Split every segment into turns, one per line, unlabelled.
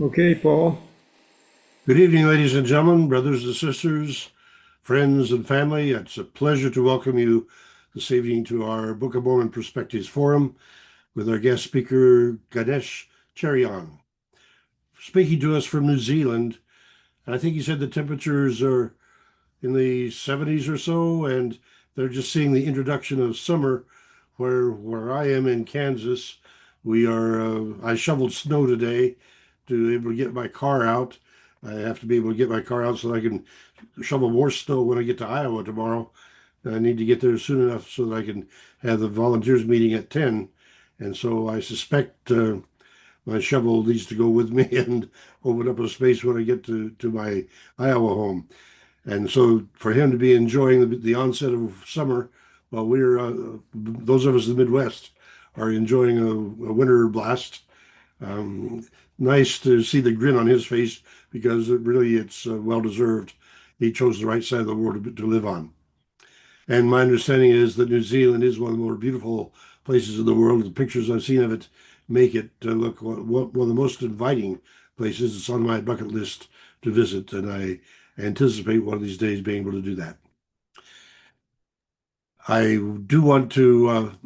Okay, Paul.
Good evening, ladies and gentlemen, brothers and sisters, friends and family. It's a pleasure to welcome you this evening to our Book of Mormon Perspectives Forum with our guest speaker, Ganesh Cherian, speaking to us from New Zealand. I think he said the temperatures are in the 70s or so, and they're just seeing the introduction of summer. Where I am in Kansas, I shoveled snow today to be able to get my car out. I have to be able to get my car out so that I can shovel more snow when I get to Iowa tomorrow. I need to get there soon enough so that I can have the volunteers meeting at 10. And so I suspect my shovel needs to go with me and open up a space when I get to my Iowa home. And so for him to be enjoying the onset of summer while those of us in the Midwest are enjoying a winter blast. um, Nice to see the grin on his face because it's well deserved. He chose the right side of the world to live on. And my understanding is that New Zealand is one of the more beautiful places in the world. The pictures I've seen of it make it look one of the most inviting places. It's on my bucket list to visit, and I anticipate one of these days being able to do that. I do want to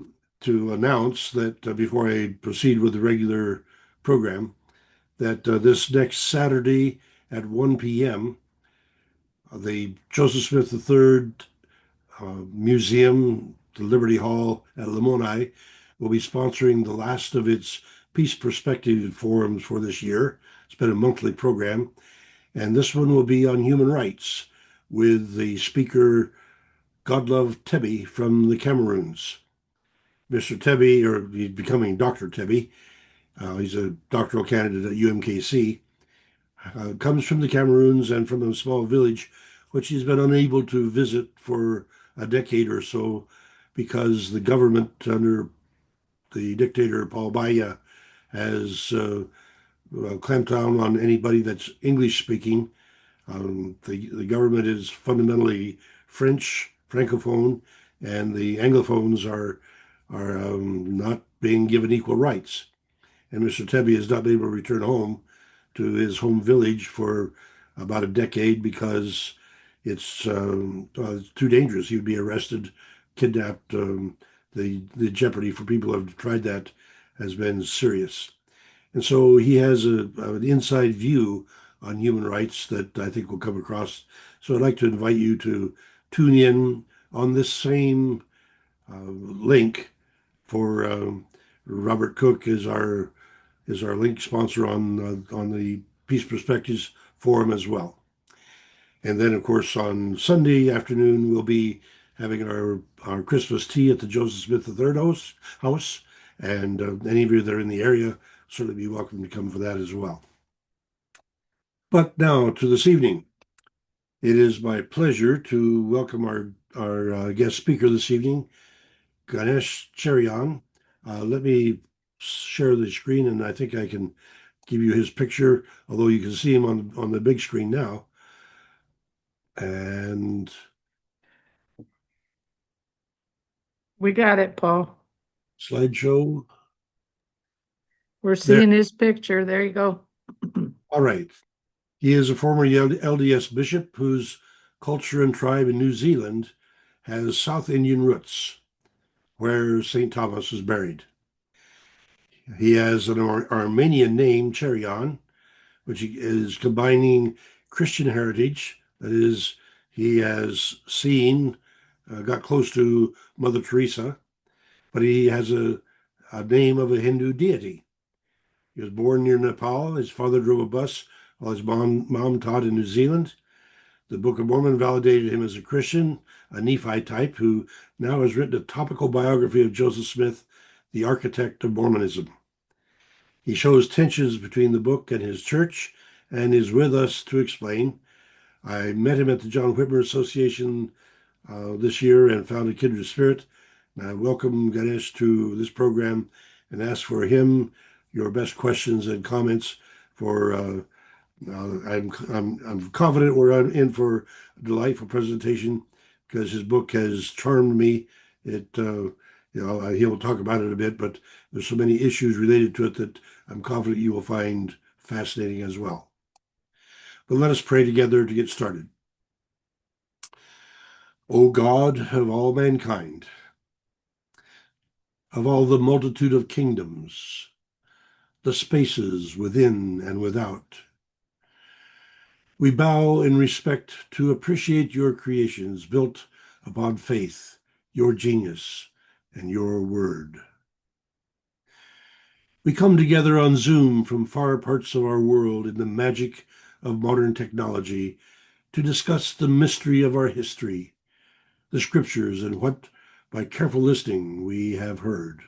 announce that before I proceed with the regular program, that this next Saturday at 1 p.m., the Joseph Smith III Museum, the Liberty Hall at Lamoni, will be sponsoring the last of its Peace Perspective forums for this year. It's been a monthly program, and this one will be on human rights with the speaker Godlove Tebby from the Cameroons. Mr. Tebby, or he's becoming Dr. Tebby, he's a doctoral candidate at UMKC, comes from the Cameroons and from a small village which he's been unable to visit for a decade or so because the government under the dictator Paul Biya has clamped down on anybody that's English speaking. The government is fundamentally French, Francophone, and the Anglophones are not being given equal rights. And Mr. Tebby has not been able to return home to his home village for about a decade because it's too dangerous. He would be arrested, kidnapped. The jeopardy for people who have tried that has been serious. And so he has an inside view on human rights that I think will come across. So I'd like to invite you to tune in on this same link for Robert Cook is our link sponsor on the Peace Perspectives Forum as well. And then, of course, on Sunday afternoon, we'll be having our Christmas tea at the Joseph Smith III house. And any of you that are in the area certainly be welcome to come for that as well. But now to this evening. It is my pleasure to welcome our guest speaker this evening, Ganesh Cherian. Let me share the screen, and I think I can give you his picture, although you can see him on the big screen now. And
We got it, Paul.
slideshow
We're
there.
seeing his picture. There you go.
All right. He is a former LDS bishop whose culture and tribe in New Zealand has South Indian roots, where St. Thomas is buried. He has an Armenian name, Cherian, which is combining Christian heritage. That is, he has got close to Mother Teresa, but he has a name of a Hindu deity. He was born near Nepal. His father drove a bus while his mom taught in New Zealand. The Book of Mormon validated him as a Christian, a Nephi type, who now has written a topical biography of Joseph Smith, the architect of Mormonism. He shows tensions between the book and his church and is with us to explain. I met him at the John Whitmer Association this year and found a kindred spirit. And I welcome Ganesh to this program and ask for him your best questions and comments. I'm confident we're in for a delightful presentation because his book has charmed me. He will talk about it a bit, but there's so many issues related to it that I'm confident you will find fascinating as well. But let us pray together to get started. O God of all mankind, of all the multitude of kingdoms, the spaces within and without, we bow in respect to appreciate your creations built upon faith, your genius, and your word. We come together on Zoom from far parts of our world in the magic of modern technology to discuss the mystery of our history, the scriptures, and what, by careful listening, we have heard.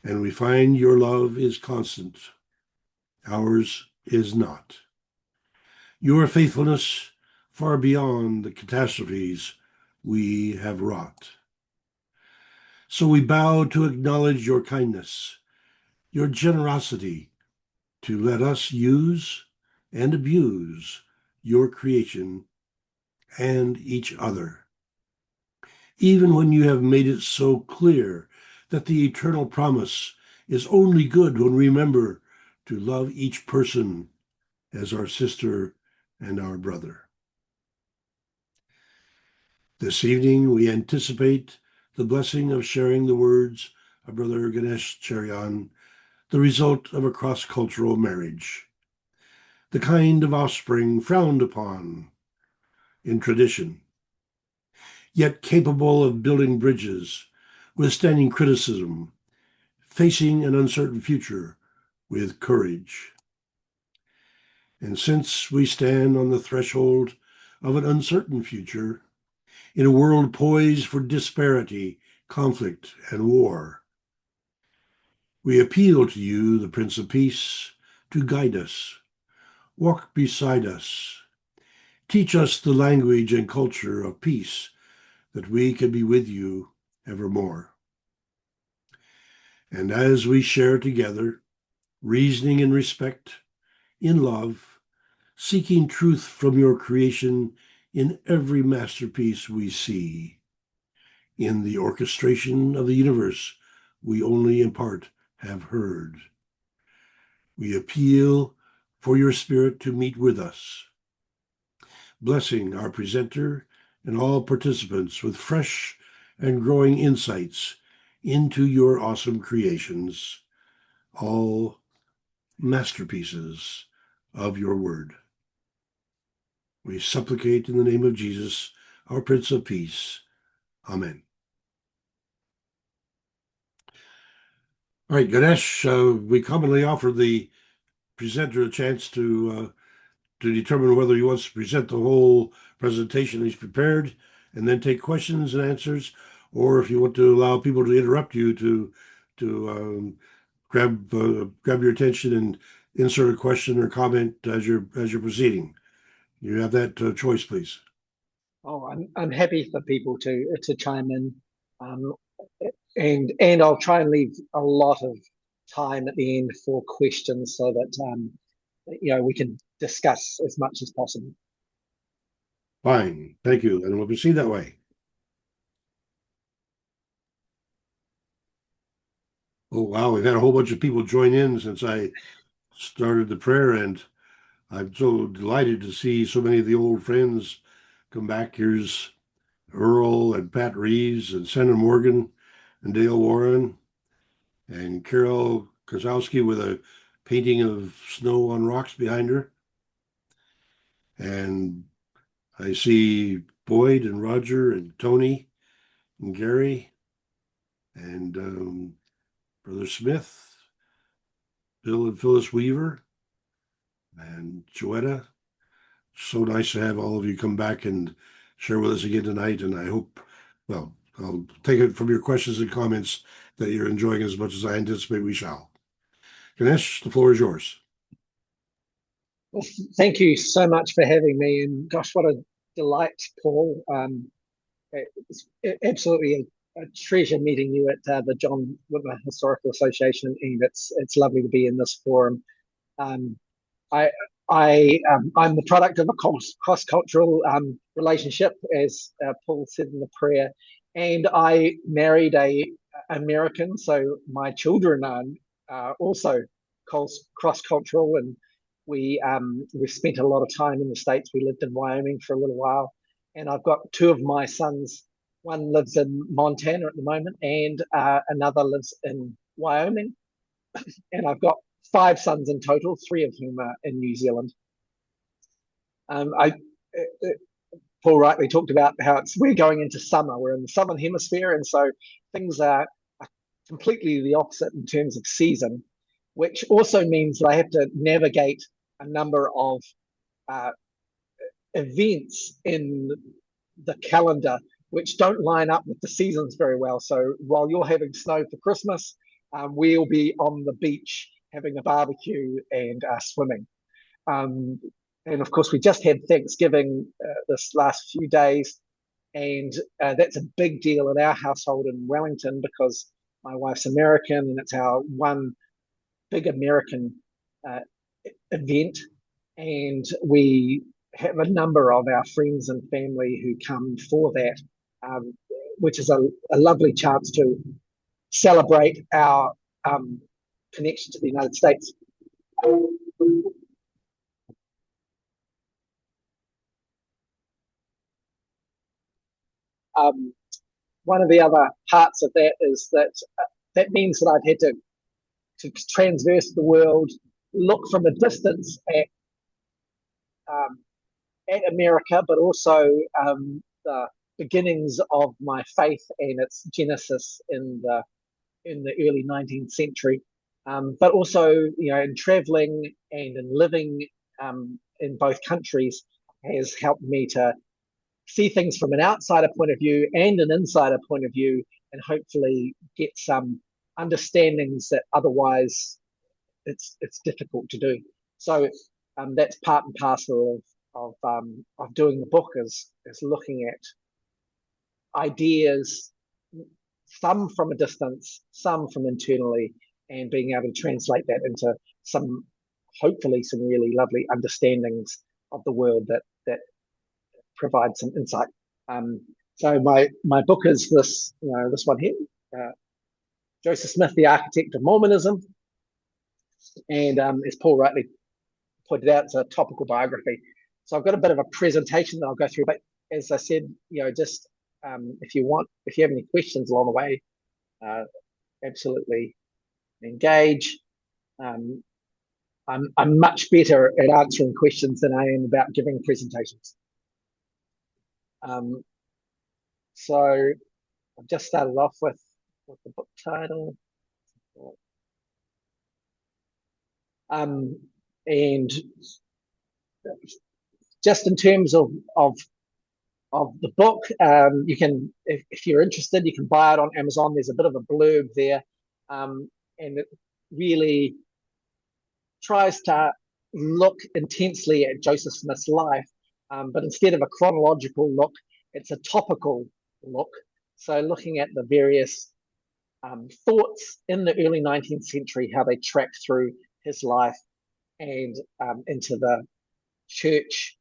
And we find your love is constant. Ours is not. Your faithfulness far beyond the catastrophes we have wrought. So we bow to acknowledge your kindness, your generosity to let us use and abuse your creation and each other. Even when you have made it so clear that the eternal promise is only good when we remember to love each person as our sister and our brother. This evening, we anticipate the blessing of sharing the words of Brother Ganesh Cherian, the result of a cross-cultural marriage, the kind of offspring frowned upon in tradition, yet capable of building bridges, withstanding criticism, facing an uncertain future with courage. And since we stand on the threshold of an uncertain future, in a world poised for disparity, conflict, and war, we appeal to you, the Prince of Peace, to guide us, walk beside us, teach us the language and culture of peace, that we can be with you evermore. And as we share together, reasoning in respect, in love, seeking truth from your creation in every masterpiece we see, in the orchestration of the universe we only in part have heard, we appeal for your spirit to meet with us, blessing our presenter and all participants with fresh and growing insights into your awesome creations, all masterpieces of your word. We supplicate in the name of Jesus, our Prince of Peace. Amen. All right, Ganesh, we commonly offer the presenter a chance to determine whether he wants to present the whole presentation he's prepared and then take questions and answers, or if you want to allow people to interrupt you to grab your attention and insert a question or comment as you're proceeding. You have that choice, please.
Oh, I'm happy for people to chime in, um, and I'll try and leave a lot of time at the end for questions so that we can discuss as much as possible.
Fine, thank you, and we'll proceed that way. Oh wow, we've had a whole bunch of people join in since I started the prayer, and I'm so delighted to see so many of the old friends come back. Here's Earl and Pat Reeves and Senator Morgan and Dale Warren and Carol Kozowski with a painting of snow on rocks behind her. And I see Boyd and Roger and Tony and Gary and Brother Smith, Bill and Phyllis Weaver, and Joetta. So nice to have all of you come back and share with us again tonight. And I hope, well, I'll take it from your questions and comments that you're enjoying as much as I anticipate we shall. Ganesh, the floor is yours.
Well, thank you so much for having me, and gosh, what a delight, Paul. It's absolutely a treasure meeting you at the John Whitmer Historical Association, and it's lovely to be in this forum. Um, I I'm the product of a cross-cultural relationship, as Paul said in the prayer, and I married a American, so my children are also cross-cultural, and we spent a lot of time in the States. We lived in Wyoming for a little while, and I've got two of my sons. One lives in Montana at the moment, and another lives in Wyoming. And I've got 5 sons in total, 3 of whom are in New Zealand. Paul rightly talked about how we're going into summer. We're in the southern hemisphere, and so things are completely the opposite in terms of season, which also means that I have to navigate a number of events in the calendar which don't line up with the seasons very well. So while you're having snow for Christmas, we'll be on the beach having a barbecue and swimming. And of course, we just had Thanksgiving this last few days, and that's a big deal in our household in Wellington because my wife's American, and it's our one big American event. And we have a number of our friends and family who come for that, which is a lovely chance to celebrate our connection to the United States. One of the other parts of that is that that means that I've had to transverse the world, look from a distance at America, but also the beginnings of my faith and its genesis in the early 19th century. But also, in traveling and in living in both countries has helped me to see things from an outsider point of view and an insider point of view, and hopefully get some understandings that otherwise it's difficult to do. So that's part and parcel of doing the book is looking at ideas, some from a distance, some from internally, and being able to translate that into hopefully some really lovely understandings of the world that provide some insight. So my book is this one here, Joseph Smith, the Architect of Mormonism, and as Paul rightly pointed out, it's a topical biography. So I've got a bit of a presentation that I'll go through, but as I said, just if you have any questions along the way, absolutely engage. I'm much better at answering questions than I am about giving presentations. So I've just started off with the book title. And just in terms of the book, you can, if you're interested, you can buy it on Amazon. There's a bit of a blurb there, and it really tries to look intensely at Joseph Smith's life, but instead of a chronological look, it's a topical look. So looking at the various thoughts in the early 19th century, how they track through his life and into the church,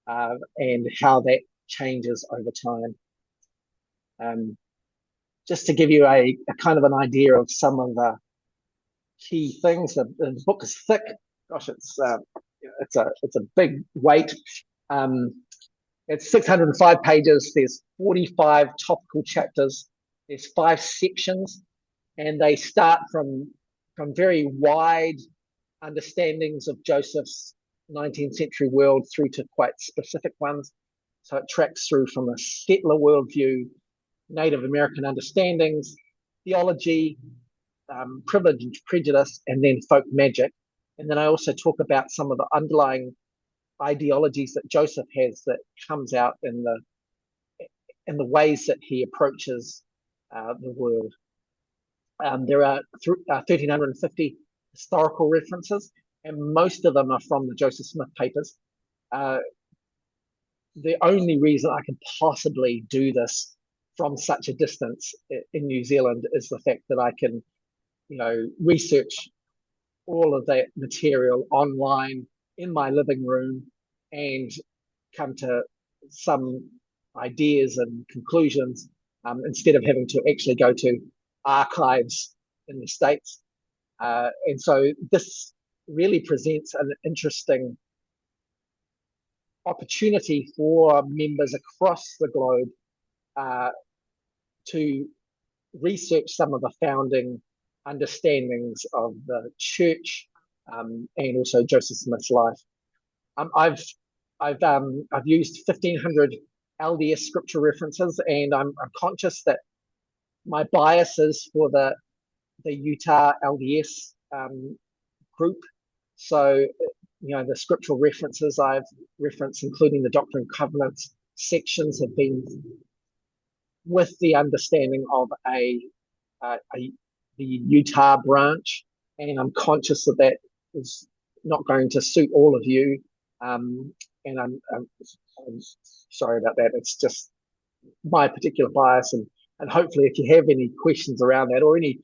and how that changes over time. Just to give you a kind of an idea of some of the key things, the book is thick. Gosh, it's a big weight. It's 605 pages. There's 45 topical chapters. There's 5 sections, and they start from very wide understandings of Joseph's 19th century world through to quite specific ones. So it tracks through from a settler worldview, Native American understandings, theology, privilege and prejudice, and then folk magic. And then I also talk about some of the underlying ideologies that Joseph has that comes out in the ways that he approaches the world. There are 1,350 historical references, and most of them are from the Joseph Smith papers. The only reason I can possibly do this from such a distance in New Zealand is the fact that I can, research all of that material online in my living room and come to some ideas and conclusions instead of having to actually go to archives in the States. And so this really presents an interesting opportunity for members across the globe to research some of the founding understandings of the church and also Joseph Smith's life. I've used 1,500 LDS scripture references, and I'm conscious that my biases for the Utah LDS group. So, the scriptural references I've referenced, including the Doctrine and Covenants sections, have been with the understanding of the Utah branch, and I'm conscious that is not going to suit all of you. And I'm sorry about that. It's just my particular bias, and hopefully, if you have any questions around that or any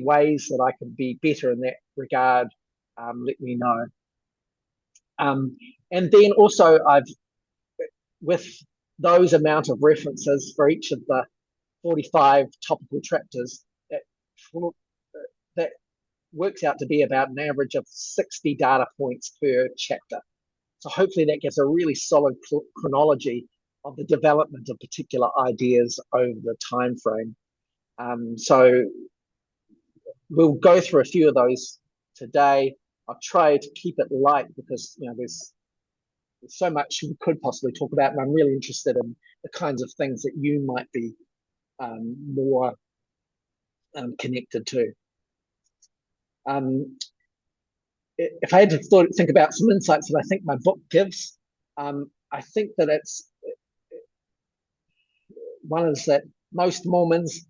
ways that I can be better in that regard, let me know. And then also, with those amount of references for each of the 45 topical chapters, that works out to be about an average of 60 data points per chapter. So hopefully that gives a really solid chronology of the development of particular ideas over the time frame. So we'll go through a few of those today. I'll try to keep it light because there's so much we could possibly talk about, and I'm really interested in the kinds of things that you might be more connected to. If I had to think about some insights that I think my book gives, I think that one is that most Mormons,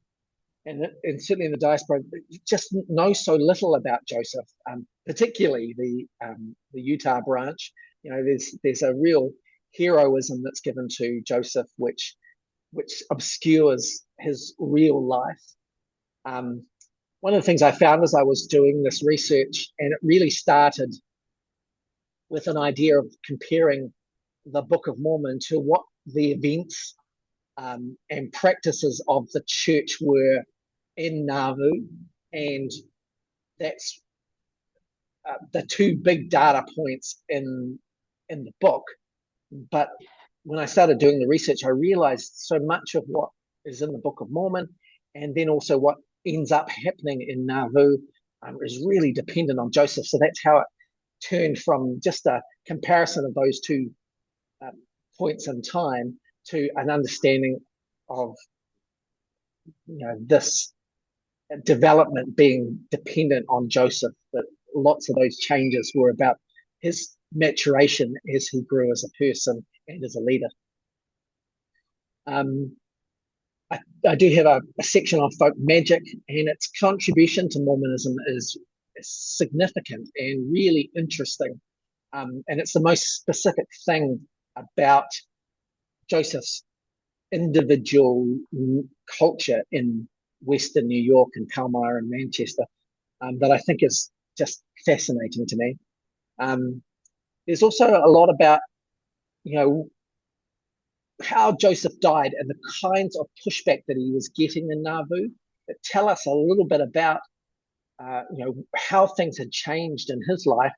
and certainly in the diaspora, just know so little about Joseph, particularly the Utah branch. There's a real heroism that's given to Joseph, which obscures his real life. One of the things I found as I was doing this research, and it really started with an idea of comparing the Book of Mormon to what the events and practices of the church were in Nauvoo, and that's the two big data points in the book. But when I started doing the research, I realized so much of what is in the Book of Mormon, and then also what ends up happening in Nauvoo, is really dependent on Joseph. So that's how it turned from just a comparison of those two points in time to an understanding of this development being dependent on Joseph, that lots of those changes were about his maturation as he grew as a person and as a leader. I do have a section on folk magic, and its contribution to Mormonism is significant and really interesting. And it's the most specific thing about Joseph's individual culture in Western New York and Palmyra and Manchester that I think is just fascinating to me. There's also a lot about, how Joseph died and the kinds of pushback that he was getting in Nauvoo that tell us a little bit about, how things had changed in his life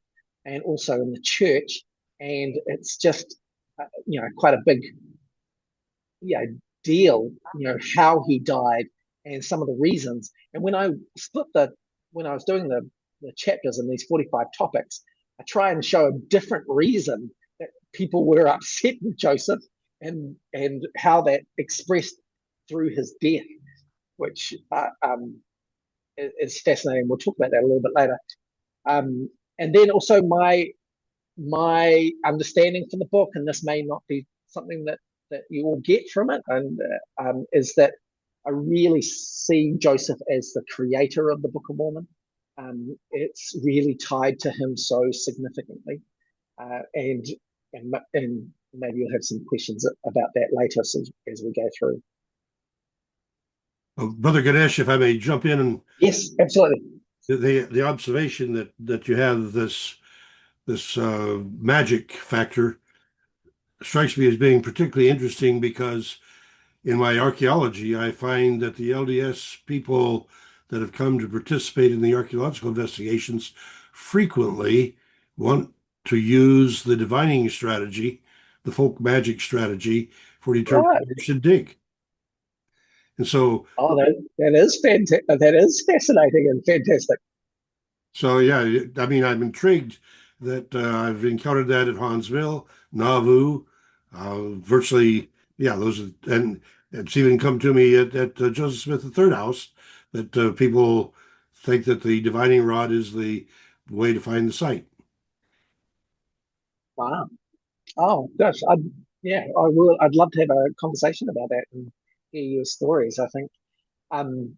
and also in the church. And it's just, quite a big deal, how he died and some of the reasons. And when I was doing the chapters in these 45 topics, I try and show a different reason that people were upset with Joseph and how that expressed through his death, which is fascinating. We'll talk about that a little bit later. And then also my understanding from the book, and this may not be something that you all get from it, and is that I really see Joseph as the creator of the Book of Mormon. It's really tied to him so significantly, and maybe you'll have some questions about that later as we go through.
Brother Ganesh, if I may jump in, and
yes, absolutely.
The observation that you have this magic factor strikes me as being particularly interesting because in my archaeology, I find that the LDS people that have come to participate in the archaeological investigations frequently want to use the divining strategy, the folk magic strategy, for determining
Right.
where you should dig. And so,
Oh, that is fantastic. That is fascinating and fantastic.
so yeah, I mean, I'm intrigued that I've encountered that at Hansville, Nauvoo, virtually, yeah, those, and it's even come to me at Joseph Smith the Third House that people think that the divining rod is the way to find the site.
Wow. Oh gosh, yeah, I will. I'd love to have a conversation about that and hear your stories. I think um,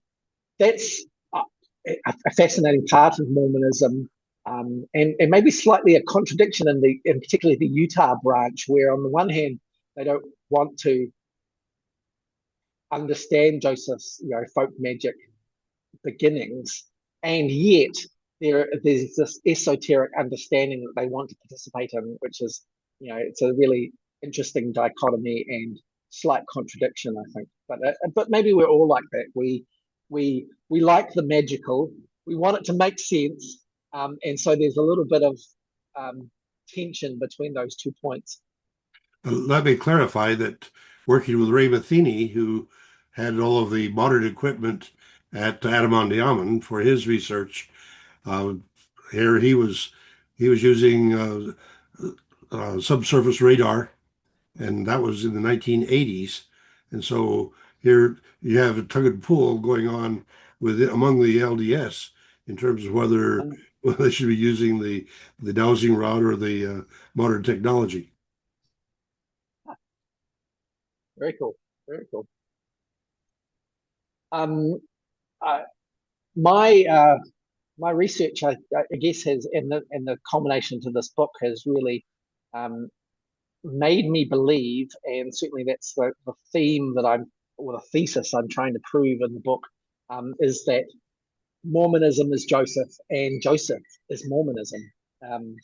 that's a fascinating part of Mormonism, and maybe slightly a contradiction in particularly the Utah branch, where on the one hand they don't want to understand Joseph's folk magic beginnings, and yet there's this esoteric understanding that they want to participate in, which is, it's a really interesting dichotomy and slight contradiction, I think. But maybe we're all like that. We like the magical. We want it to make sense, and so there's a little bit of tension between those 2 points.
Let me clarify that working with Ray Matheny, who had all of the modern equipment at Adamondiaman for his research, uh, here he was using subsurface radar, and that was in the 1980s. And so here you have a tug and pull going on among the LDS in terms of whether
Um,
they should be using the dowsing rod or the modern technology.
Very cool. Very cool. Um, uh, my my research, I guess, has in the culmination to this book has really um, made me believe, and certainly that's the theme that or the thesis I'm trying to prove in the book, is that Mormonism is Joseph and Joseph is Mormonism. Um,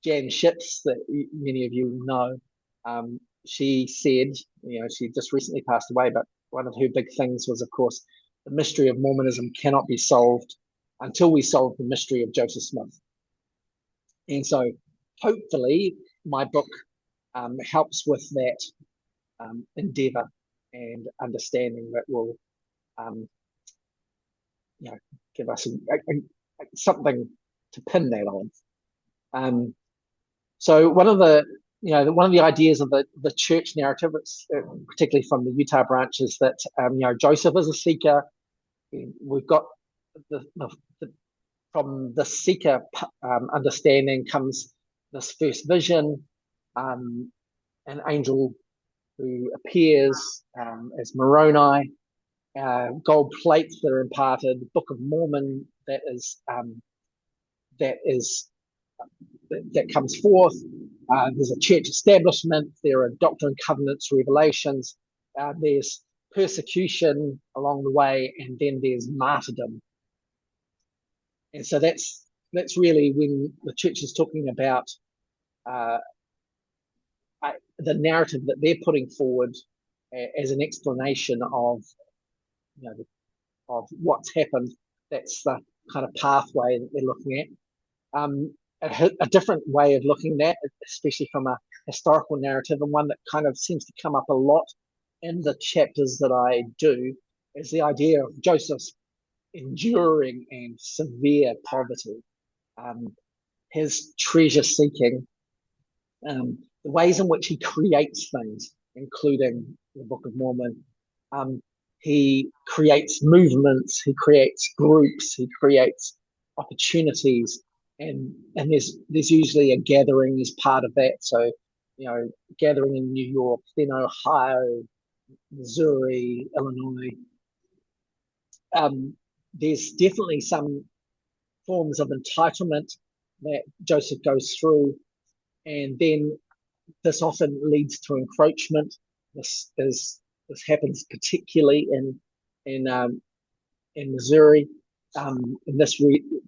Jan Ships, that many of you know, she said, she just recently passed away, but one of her big things was, of course, the mystery of Mormonism cannot be solved until we solve the mystery of Joseph Smith. And so hopefully my book helps with that endeavor and understanding that will um, give us something to pin that on. So one of the ideas of the church narrative, particularly from the Utah branch, is that Joseph is a seeker. We've got the from the seeker understanding comes this first vision, an angel who appears as Moroni, gold plates that are imparted, Book of Mormon that comes forth. There's a church establishment. There are Doctrine and Covenants revelations. There's persecution along the way, and then there's martyrdom. And so that's really when the church is talking about uh, the narrative that they're putting forward as an explanation of of what's happened. That's the kind of pathway that they're looking at. A different way of looking at it, especially from a historical narrative, and one that kind of seems to come up a lot in the chapters that I do, is the idea of Joseph's enduring and severe poverty, his treasure seeking, the ways in which he creates things, including the Book of Mormon. He creates movements, he creates groups, he creates opportunities, and there's usually a gathering as part of that. So, gathering in New York, then Ohio, Missouri, Illinois. There's definitely some forms of entitlement that Joseph goes through, and then this often leads to encroachment. This happens particularly in Missouri, and this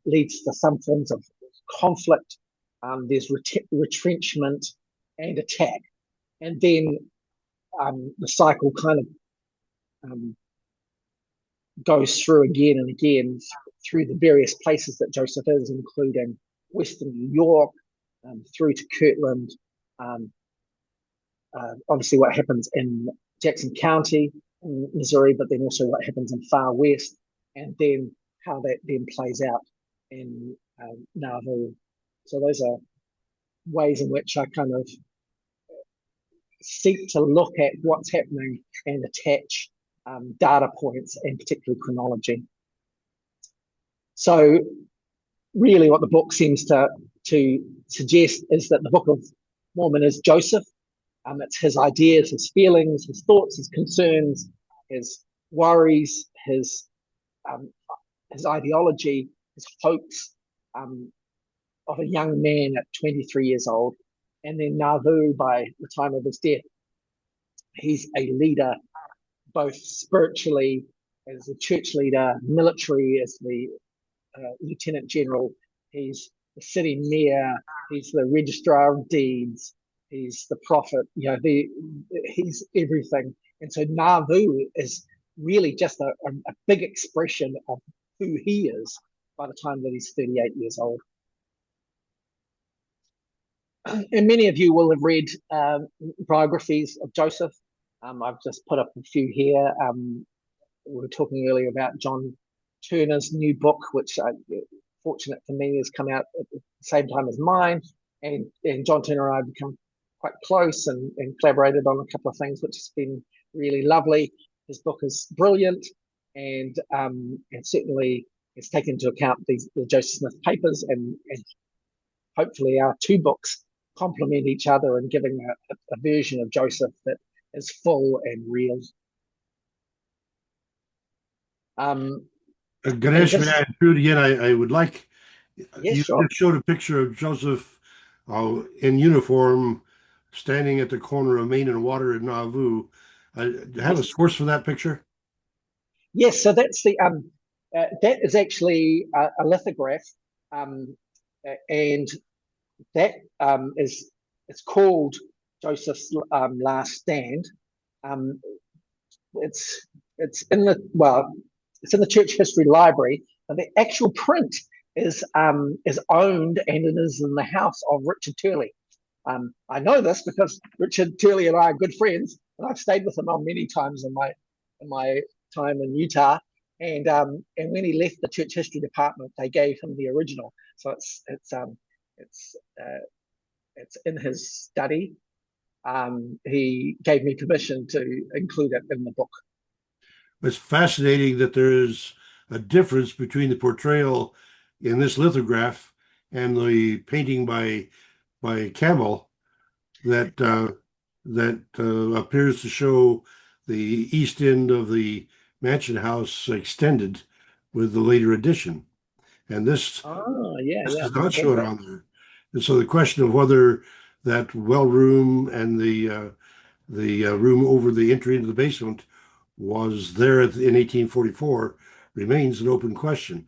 leads to some forms of conflict. There's retrenchment and attack, and then the cycle kind of goes through again and again through the various places that Joseph is, including Western New York, through to Kirtland, obviously what happens in Jackson County in Missouri, but then also what happens in Far West, and then how that then plays out in Nauvoo. So those are ways in which I kind of seek to look at what's happening and attach data points and particularly chronology. So really what the book seems to suggest is that the Book of Mormon is Joseph. It's his ideas, his feelings, his thoughts, his concerns, his worries, his ideology, his hopes of a young man at 23 years old. And then Nauvoo, by the time of his death, he's a leader, both spiritually as a church leader, military as the lieutenant general. He's the city mayor. He's the registrar of deeds. He's the prophet. He's everything. And so Nauvoo is really just a big expression of who he is by the time that he's 38 years old. And many of you will have read biographies of Joseph. I've just put up a few here. We were talking earlier about John Turner's new book, which fortunate for me has come out at the same time as mine. And John Turner and I have become quite close and collaborated on a couple of things, which has been really lovely. His book is brilliant, and certainly it's taken into account the Joseph Smith papers, and hopefully our two books complement each other and giving a version of Joseph that is full and real.
Ganesh, may I intrude again? I would like,
yes,
you
sure.
just showed a picture of Joseph in uniform standing at the corner of Main and Water in Nauvoo. Do you have a source for that picture?
Yes, so that's the that is actually a lithograph, and that it's called Joseph's Last Stand. It's in the Church History Library, but the actual print is owned and it is in the house of Richard Turley. I know this because Richard Turley and I are good friends, and I've stayed with him on many times in my time in Utah. And when he left the Church History Department, they gave him the original. So it's in his study. He gave me permission to include it in the book.
It's fascinating that there is a difference between the portrayal in this lithograph and the painting by Campbell that appears to show the east end of the mansion house extended with the later addition. And this does not show it on there. And so the question of whether that well room and the room over the entry into the basement was there in 1844 remains an open question.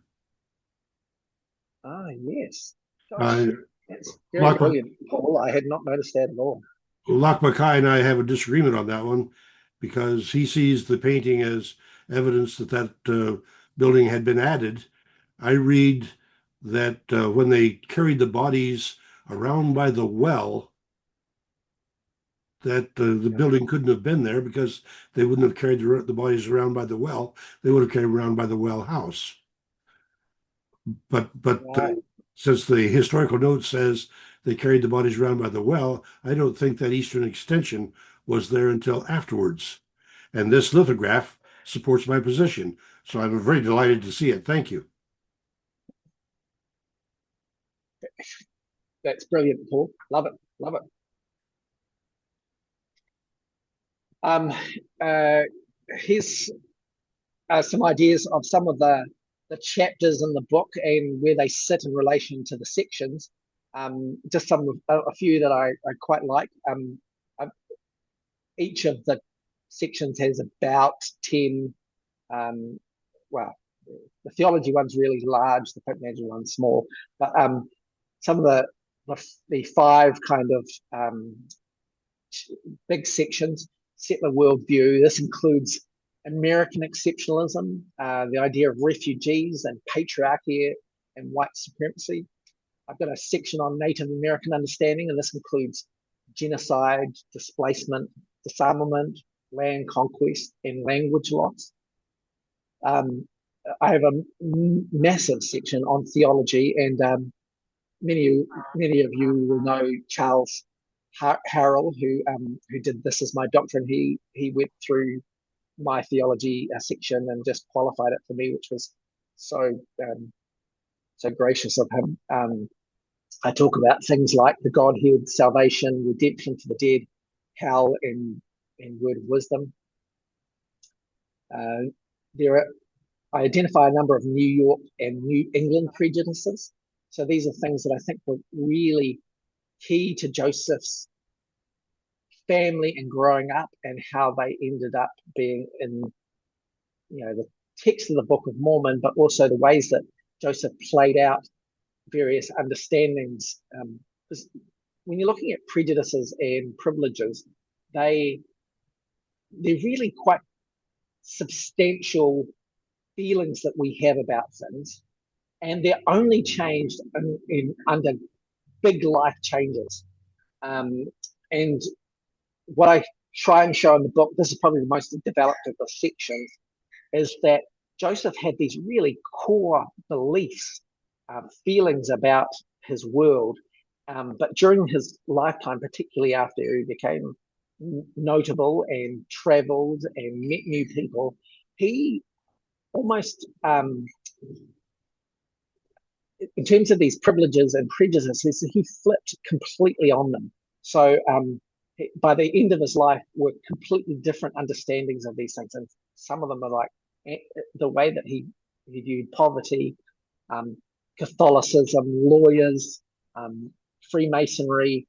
Yes. Gosh, that's very brilliant, Paul. I had not noticed that at all.
Locke Mackay and I have a disagreement on that one because he sees the painting as evidence that building had been added. I read that when they carried the bodies around by the well, that the building couldn't have been there because they wouldn't have carried the bodies around by the well. They would have carried around by the well house. But since the historical note says they carried the bodies around by the well, I don't think that eastern extension was there until afterwards. And this lithograph supports my position. So I'm very delighted to see it. Thank you.
That's brilliant, Paul. Love it. Love it. Here's some ideas of some of the chapters in the book and where they sit in relation to the sections. Just a few that I quite like. Each of the sections has about 10. The theology one's really large, the Pope Management one's small, but some of the 5 kind of big sections: settler worldview. This includes American exceptionalism, the idea of refugees and patriarchy and white supremacy. I've got a section on Native American understanding, and this includes genocide, displacement, disarmament, land conquest, and language loss. I have a massive section on theology, and many of you will know Charles Harrell, who did this as my doctorate. He went through my theology section and just qualified it for me, which was so gracious of him. I talk about things like the Godhead, salvation, redemption for the dead, hell, and word of wisdom. I identify a number of New York and New England prejudices. So these are things that I think were really key to Joseph's family and growing up, and how they ended up being in, the text of the Book of Mormon, but also the ways that Joseph played out various understandings. Because when you're looking at prejudices and privileges, they're really quite substantial feelings that we have about things, and they're only changed under big life changes. And what I try and show in the book, this is probably the most developed of the sections, is that Joseph had these really core beliefs, feelings about his world, but during his lifetime, particularly after he became notable and traveled and met new people, he almost, in terms of these privileges and prejudices, he flipped completely on them. So by the end of his life, were completely different understandings of these things, and some of them are like the way that he viewed poverty, Catholicism, lawyers, Freemasonry,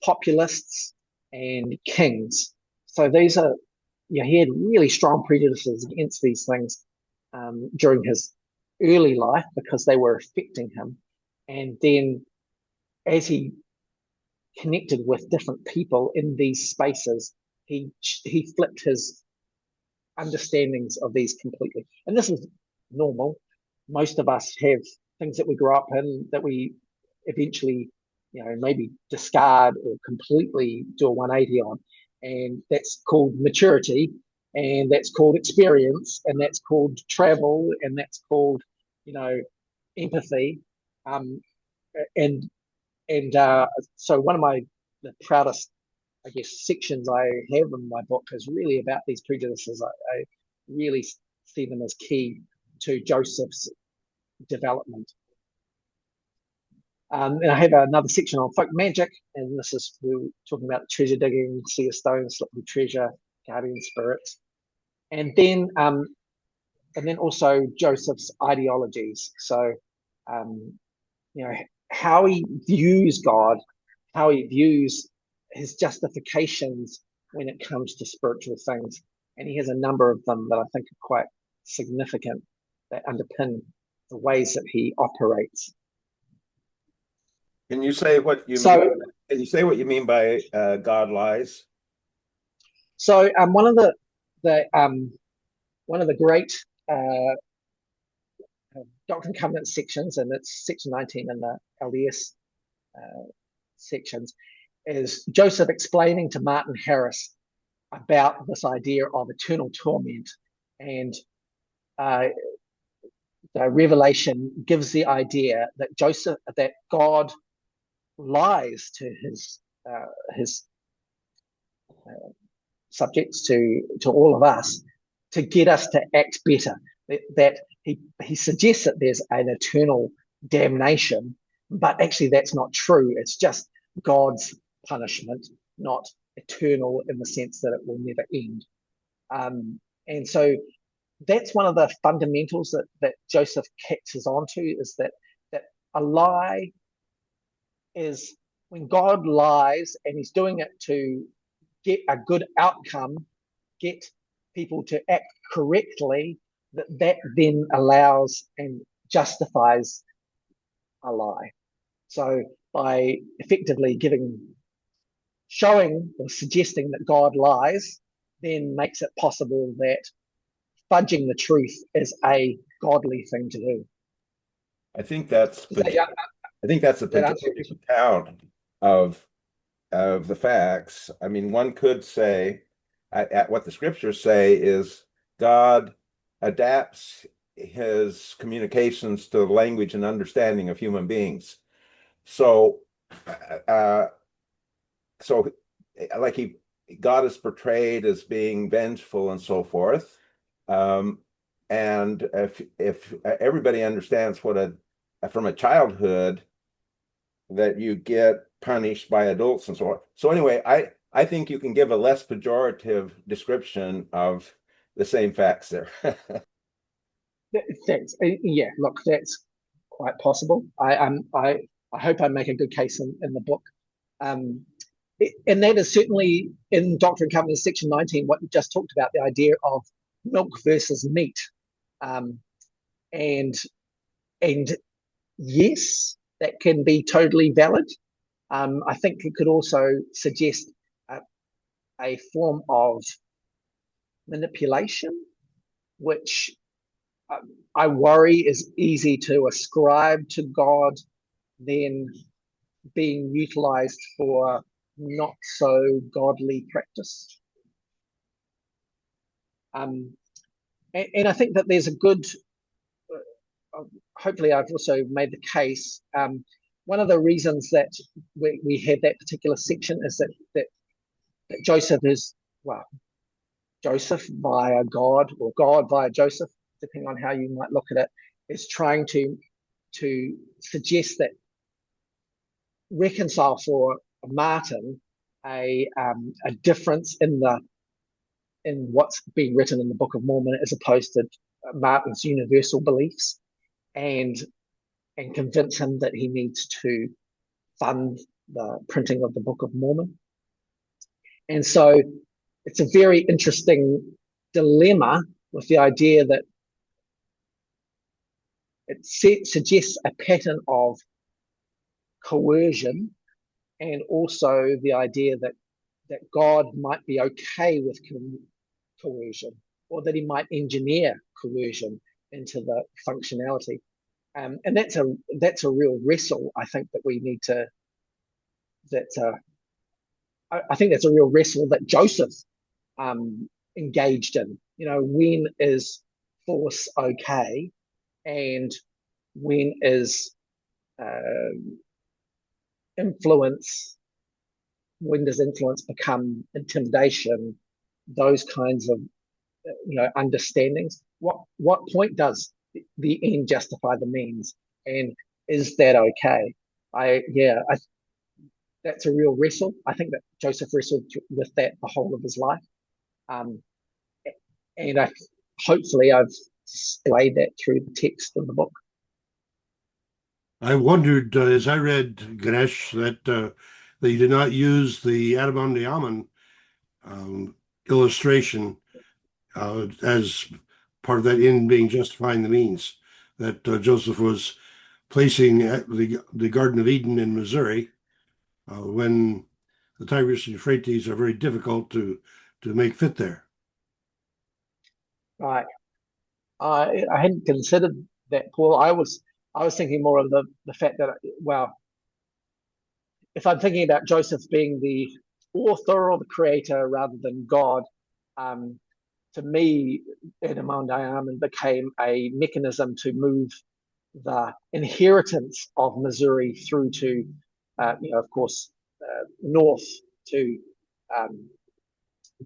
populists, and kings. So these are, he had really strong prejudices against these things during his early life because they were affecting him. And then as he connected with different people in these spaces, he flipped his understandings of these completely. And this is normal. Most of us have things that we grew up in that we eventually, maybe discard or completely do a 180 on. And that's called maturity, and that's called experience, and that's called travel, and that's called, empathy. So one of the proudest, I guess, sections I have in my book is really about these prejudices. I really see them as key to Joseph's development. And I have another section on folk magic, and this is, we're talking about treasure digging, seer stone, slippery treasure, guardian spirits, and then also Joseph's ideologies. So, how he views God, how he views his justifications when it comes to spiritual things, and he has a number of them that I think are quite significant that underpin the ways that he operates.
Can you say what you mean? Can you say what you mean by God lies?
So one of the great Doctrine and Covenants sections, and it's section 19 in the LDS sections, is Joseph explaining to Martin Harris about this idea of eternal torment, and the Revelation gives the idea that God lies to his subjects, to all of us, to get us to act better. That he suggests that there's an eternal damnation, but actually that's not true. It's just God's punishment, not eternal in the sense that it will never end. And so that's one of the fundamentals that Joseph catches onto, is that a lie is when God lies, and he's doing it to get a good outcome, get people to act correctly, that then allows and justifies a lie. So by effectively showing or suggesting that God lies, then makes it possible that fudging the truth is a godly thing to do.
I think that's
Does that, yeah,
I think that's a
that answer your
pejorative
question?
account of the facts. I mean, one could say at what the scriptures say is God adapts his communications to the language and understanding of human beings. So, uh, so like God is portrayed as being vengeful and so forth. And if everybody understands what from a childhood that you get punished by adults and so on. So anyway, I think you can give a less pejorative description of the same facts there.
Yeah, look, that's quite possible. I hope I make a good case in the book. And that is certainly in Doctrine and Covenants section 19, what you just talked about, the idea of milk versus meat. And yes, that can be totally valid. I think it could also suggest a form of manipulation, which I worry is easy to ascribe to God, then being utilized for not so godly practice. And I think that there's a good, hopefully I've also made the case. One of the reasons that we have that particular section is that Joseph is, well, Joseph via God, or God via Joseph, depending on how you might look at it, is trying to suggest that reconcile for Martin a difference in what's being written in the Book of Mormon as opposed to Martin's universal beliefs, and convince him that he needs to fund the printing of the Book of Mormon. And so it's a very interesting dilemma with the idea that it suggests a pattern of coercion, and also the idea that God might be okay with coercion, or that he might engineer coercion into the functionality. And that's a real wrestle. I think that we need to. I think that's a real wrestle that Joseph engaged in. You know, when is force okay, and when is influence? When does influence become intimidation? Those kinds of understandings. What point does the end justify the means, and is that okay? That's a real wrestle. I think that Joseph wrestled with that the whole of his life, and hopefully I've displayed that through the text of the book.
I wondered as I read Ganesh that you did not use the Adamantiaman illustration as part of that end being justifying the means, that Joseph was placing at the Garden of Eden in Missouri when the Tigris and Euphrates are very difficult to make fit there.
Right. I hadn't considered that, Paul. I was thinking more of the fact that, well, if I'm thinking about Joseph being the author or the creator rather than God, to me, Adamantiaman became a mechanism to move the inheritance of Missouri through to, of course, north to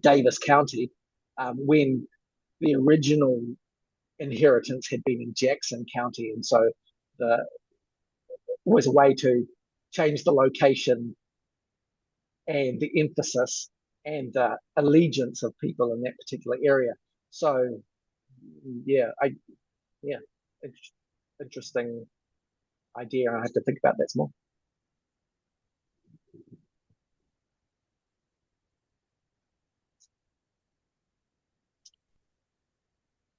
Davis County, when the original inheritance had been in Jackson County, and so there was a way to change the location and the emphasis and allegiance of people in that particular area. So, interesting idea. I have to think about that some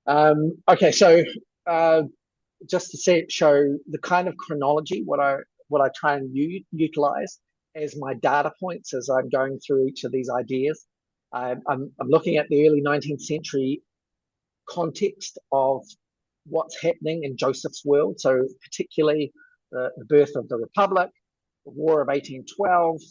more. Okay, so just to show the kind of chronology, what I try and utilize as my data points as I'm going through each of these ideas. I'm looking at the early 19th century context of what's happening in Joseph's world. So particularly the birth of the Republic, the War of 1812,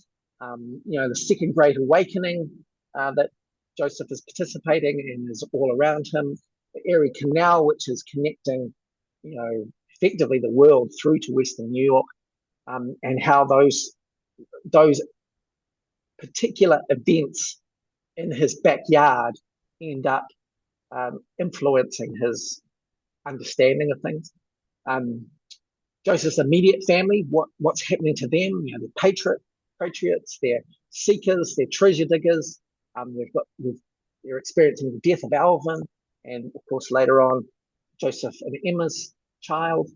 the Second Great Awakening that Joseph is participating in is all around him. The Erie Canal, which is connecting, effectively the world through to Western New York, and how those particular events in his backyard end up influencing his understanding of things. Joseph's immediate family, what's happening to them? They're patriots, they're seekers, they're treasure diggers. They're experiencing the death of Alvin, and of course later on Joseph and Emma's child,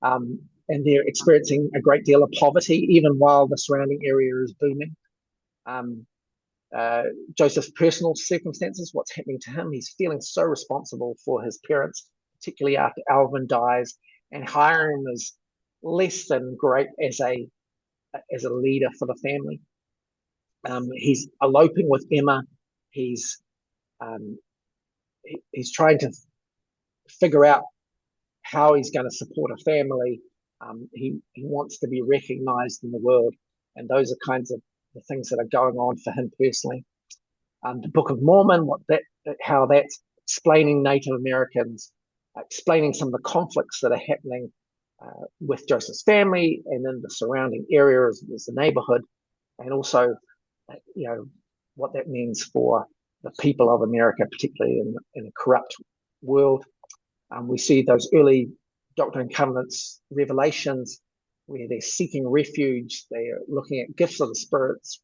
and they're experiencing a great deal of poverty, even while the surrounding area is booming. Joseph's personal circumstances, what's happening to him? He's feeling so responsible for his parents, particularly after Alvin dies, and Hiram is less than great as a leader for the family. He's eloping with Emma. He's trying to figure out how he's going to support a family. He wants to be recognized in the world, and those are kinds of the things that are going on for him personally. The Book of Mormon, how that's explaining Native Americans, explaining some of the conflicts that are happening with Joseph's family and in the surrounding areas, the neighborhood, and also, what that means for the people of America, particularly in a corrupt world. We see those early Doctrine and Covenants revelations where they're seeking refuge, they're looking at gifts of the spirits,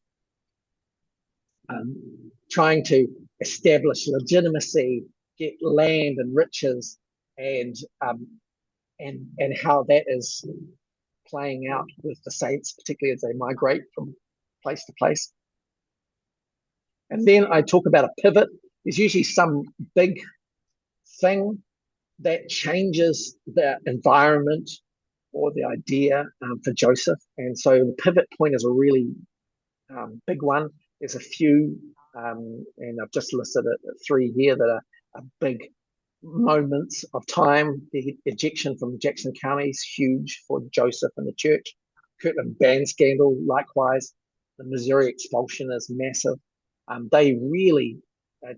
trying to establish legitimacy, get land and riches, and how that is playing out with the saints, particularly as they migrate from place to place. And then I talk about a pivot. There's usually some big thing that changes the environment or the idea for Joseph. And so the pivot point is a really big one. There's a few, and I've just listed three here that are big moments of time. The ejection from Jackson County is huge for Joseph and the church. Kirtland band scandal, likewise. The Missouri expulsion is massive. They really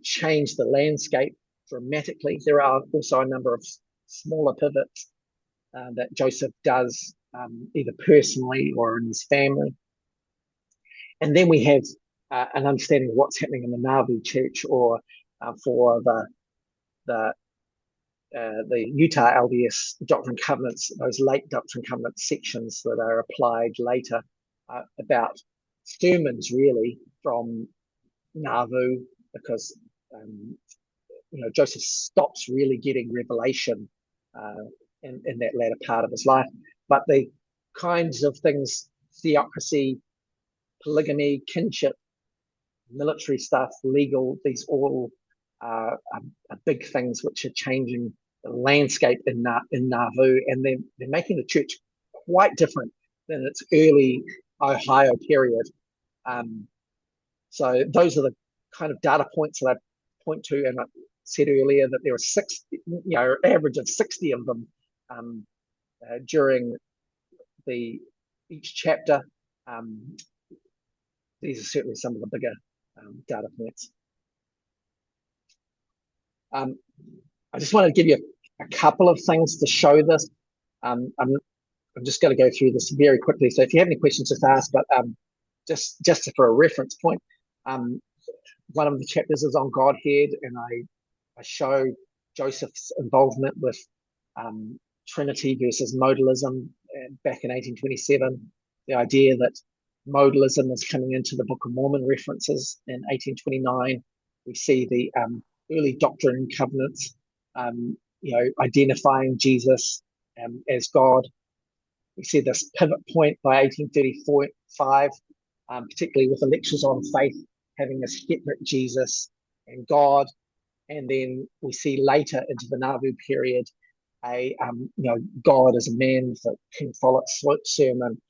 changed the landscape dramatically. There are also a number of smaller pivots that Joseph does either personally or in his family. And then we have an understanding of what's happening in the Nauvoo church, or for the Utah LDS Doctrine and Covenants, those late Doctrine and Covenants sections that are applied later about sermons really from Nauvoo, because Joseph stops really getting revelation in that latter part of his life. But the kinds of things, theocracy, polygamy, kinship, military stuff, legal, these all are big things which are changing the landscape in Nauvoo, and they're making the church quite different than its early Ohio period. So those are the kind of data points that I point to, and I said earlier that there are an average of 60 of them during each chapter. These are certainly some of the bigger data points. I just want to give you a couple of things to show this. I'm just going to go through this very quickly. So if you have any questions, just ask. But just for a reference point, one of the chapters is on Godhead, and I show Joseph's involvement with Trinity versus modalism back in 1827. The idea that modalism is coming into the Book of Mormon references in 1829. We see the early Doctrine and Covenants, identifying Jesus as God. We see this pivot point by 1835, particularly with the lectures on faith having a separate Jesus and God. And then we see later into the Nauvoo period God as a man with a King Follett sermon,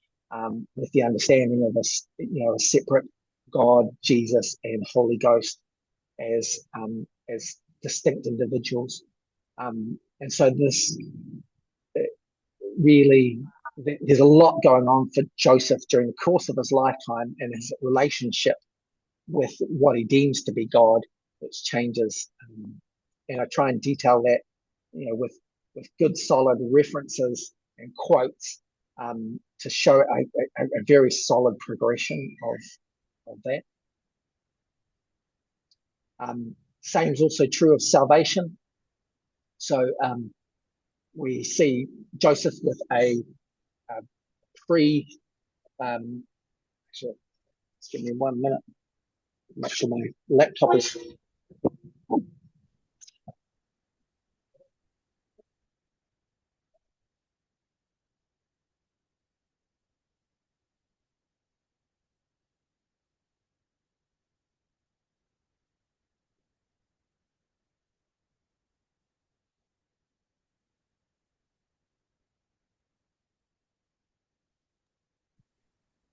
with the understanding of a separate God, Jesus, and Holy Ghost. as distinct individuals. And so this really, there's a lot going on for Joseph during the course of his lifetime and his relationship with what he deems to be God, which changes. And I try and detail that, with good solid references and quotes to show a very solid progression of that. Same is also true of salvation. So we see Joseph with a actually, just give me 1 minute. Make sure my laptop is.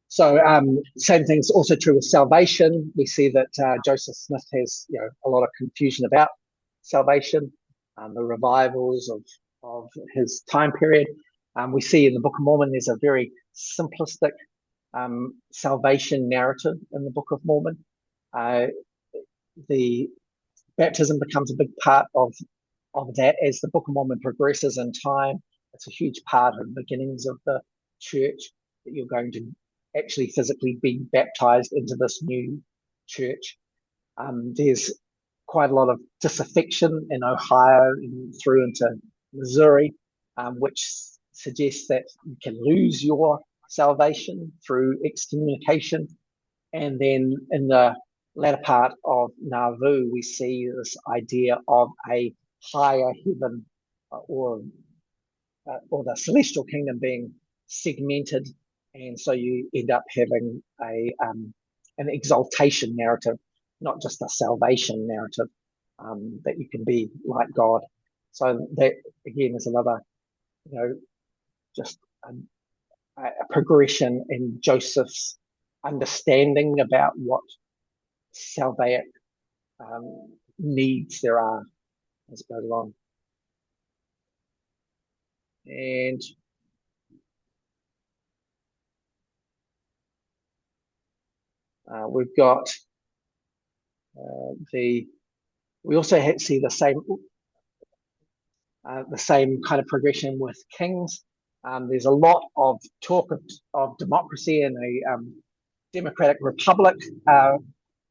So same thing's also true with salvation. We see that Joseph Smith has a lot of confusion about salvation, the revivals of his time period. We see in the Book of Mormon there's a very simplistic salvation narrative in the Book of Mormon. The baptism becomes a big part of that as the Book of Mormon progresses in time. It's a huge part of the beginnings of the church, that you're going to actually physically be baptized into this new church. There's quite a lot of disaffection in Ohio and through into Missouri, which suggests that you can lose your salvation through excommunication. And then in the latter part of Nauvoo, we see this idea of a higher heaven or the celestial kingdom being segmented. And so you end up having an exaltation narrative, not just a salvation narrative, that you can be like God. So that, again, is another, just a progression in Joseph's understanding about what salvific needs there are as it goes along. And we've got we also see the same kind of progression with kings. There's a lot of talk of democracy in a democratic republic,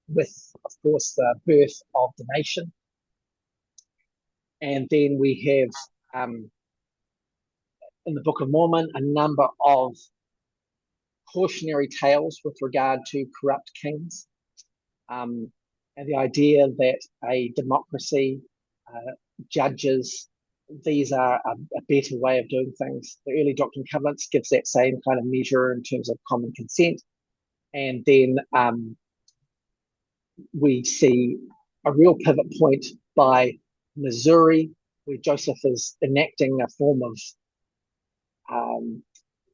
with, of course, the birth of the nation. And then we have, in the Book of Mormon, a number of cautionary tales with regard to corrupt kings, and the idea that a democracy, judges, these are a better way of doing things. The early Doctrine and Covenants gives that same kind of measure in terms of common consent. And then we see a real pivot point by Missouri, where Joseph is enacting a form of,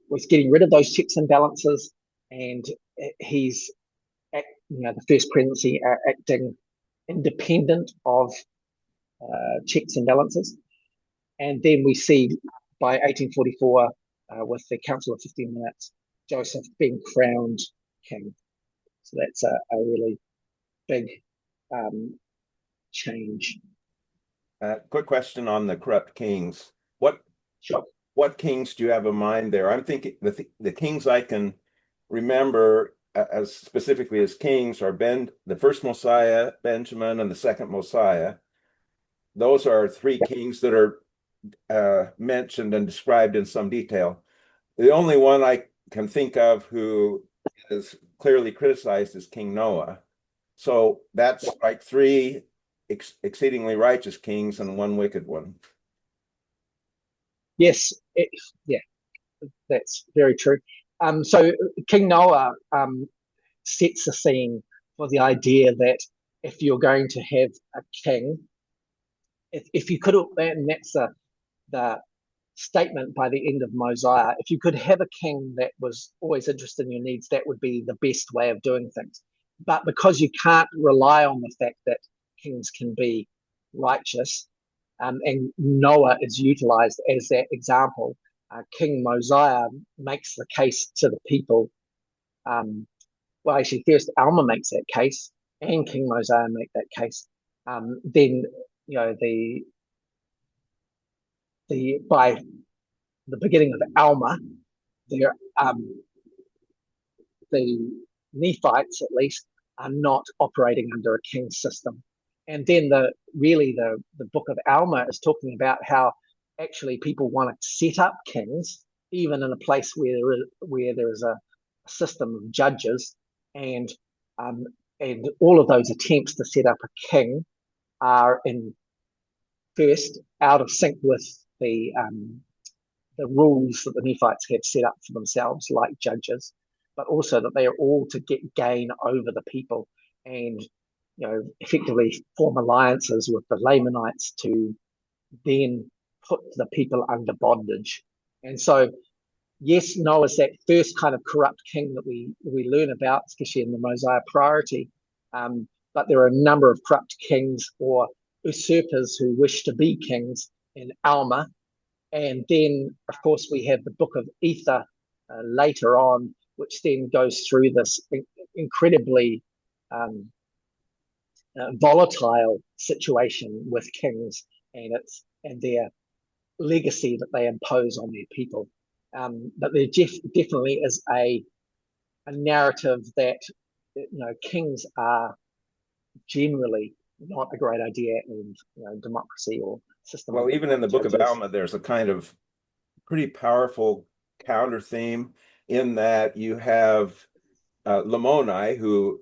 was getting rid of those checks and balances, and he's, the first presidency acting independent of checks and balances. And then we see by 1844, with the Council of 15 Minutes, Joseph being crowned king. So that's a really big change.
Quick question on the corrupt kings.
Sure.
What kings do you have in mind there? I'm thinking the kings I can remember as specifically as kings are the first Mosiah, Benjamin, and the second Mosiah. Those are three kings that are mentioned and described in some detail. The only one I can think of who is clearly criticized is King Noah. So that's like three exceedingly righteous kings and one wicked one.
Yes, that's very true. So King Noah sets the scene for the idea that if you're going to have a king, if you could, and that's the statement by the end of Mosiah, if you could have a king that was always interested in your needs, that would be the best way of doing things. But because you can't rely on the fact that kings can be righteous. And Noah is utilized as that example. King Mosiah makes the case to the people. Well, actually, first Alma makes that case, and King Mosiah make that case. Then, by the beginning of Alma, the Nephites, at least, are not operating under a king system. And then the book of Alma is talking about how actually people want to set up kings, even in a place where there is a system of judges, and all of those attempts to set up a king are first out of sync with the rules that the Nephites had set up for themselves, like judges, but also that they are all to gain over the people and effectively form alliances with the Lamanites to then put the people under bondage. And so, yes, Noah's that first kind of corrupt king that we learn about, especially in the Mosiah priority. But there are a number of corrupt kings or usurpers who wish to be kings in Alma. And then, of course, we have the book of Ether later on, which then goes through this incredibly volatile situation with kings and their legacy that they impose on their people. But there definitely is a narrative that kings are generally not a great idea in democracy or system.
Well, even in the book of Alma, there's a kind of pretty powerful counter theme in that you have Lamoni, who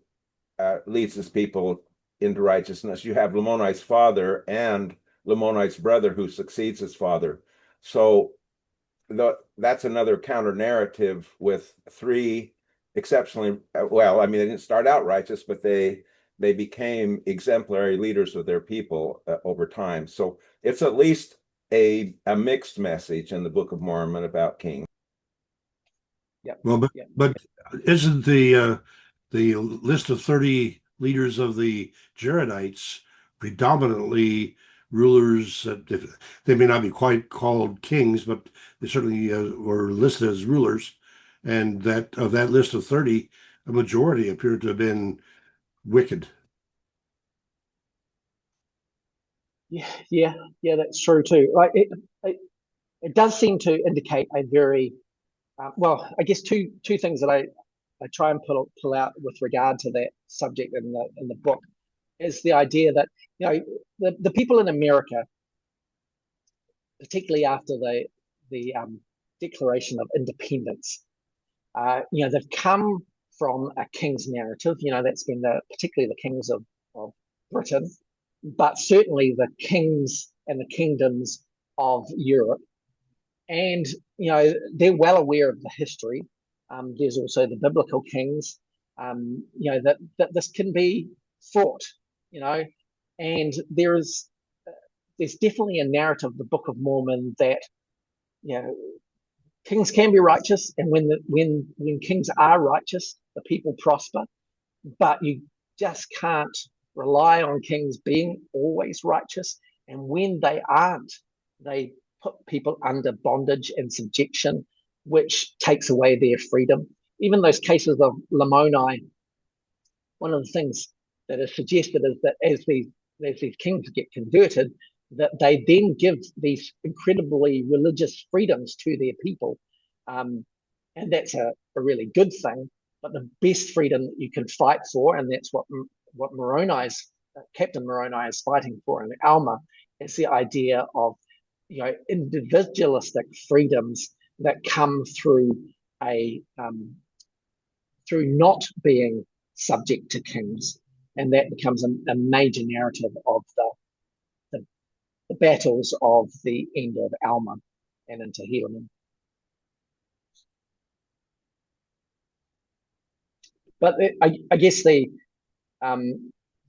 leads his people into righteousness. You have Lamoni's father and Lamoni's brother who succeeds his father. So that's another counter narrative with three exceptionally, well, I mean, they didn't start out righteous, but they became exemplary leaders of their people over time. So it's at least a mixed message in the Book of Mormon about kings.
Yeah.
Well, but isn't the list of 30 leaders of the Jaredites predominantly rulers that they may not be quite called kings, but they certainly were listed as rulers, and that of that list of 30, a majority appear to have been wicked.
Yeah, that's true too. Like it does seem to indicate a very well, I guess two things that I try and pull out with regard to that subject in the book is the idea that the people in America, particularly after the Declaration of Independence, they've come from a king's narrative. That's been particularly the kings of Britain, but certainly the kings and the kingdoms of Europe. And, they're well aware of the history. There's also the biblical kings, that this can be fraught, and there's definitely a narrative of the Book of Mormon that, kings can be righteous. And when kings are righteous, the people prosper, but you just can't rely on kings being always righteous. And when they aren't, they put people under bondage and subjection, which takes away their freedom. Even those cases of Lamoni, one of the things that is suggested is that as these kings get converted, that they then give these incredibly religious freedoms to their people. And that's a really good thing. But the best freedom that you can fight for, and that's what Captain Moroni is fighting for in Alma, is the idea of individualistic freedoms that come through through not being subject to kings, and that becomes a major narrative of the battles of the end of Alma and into Helaman. But I guess the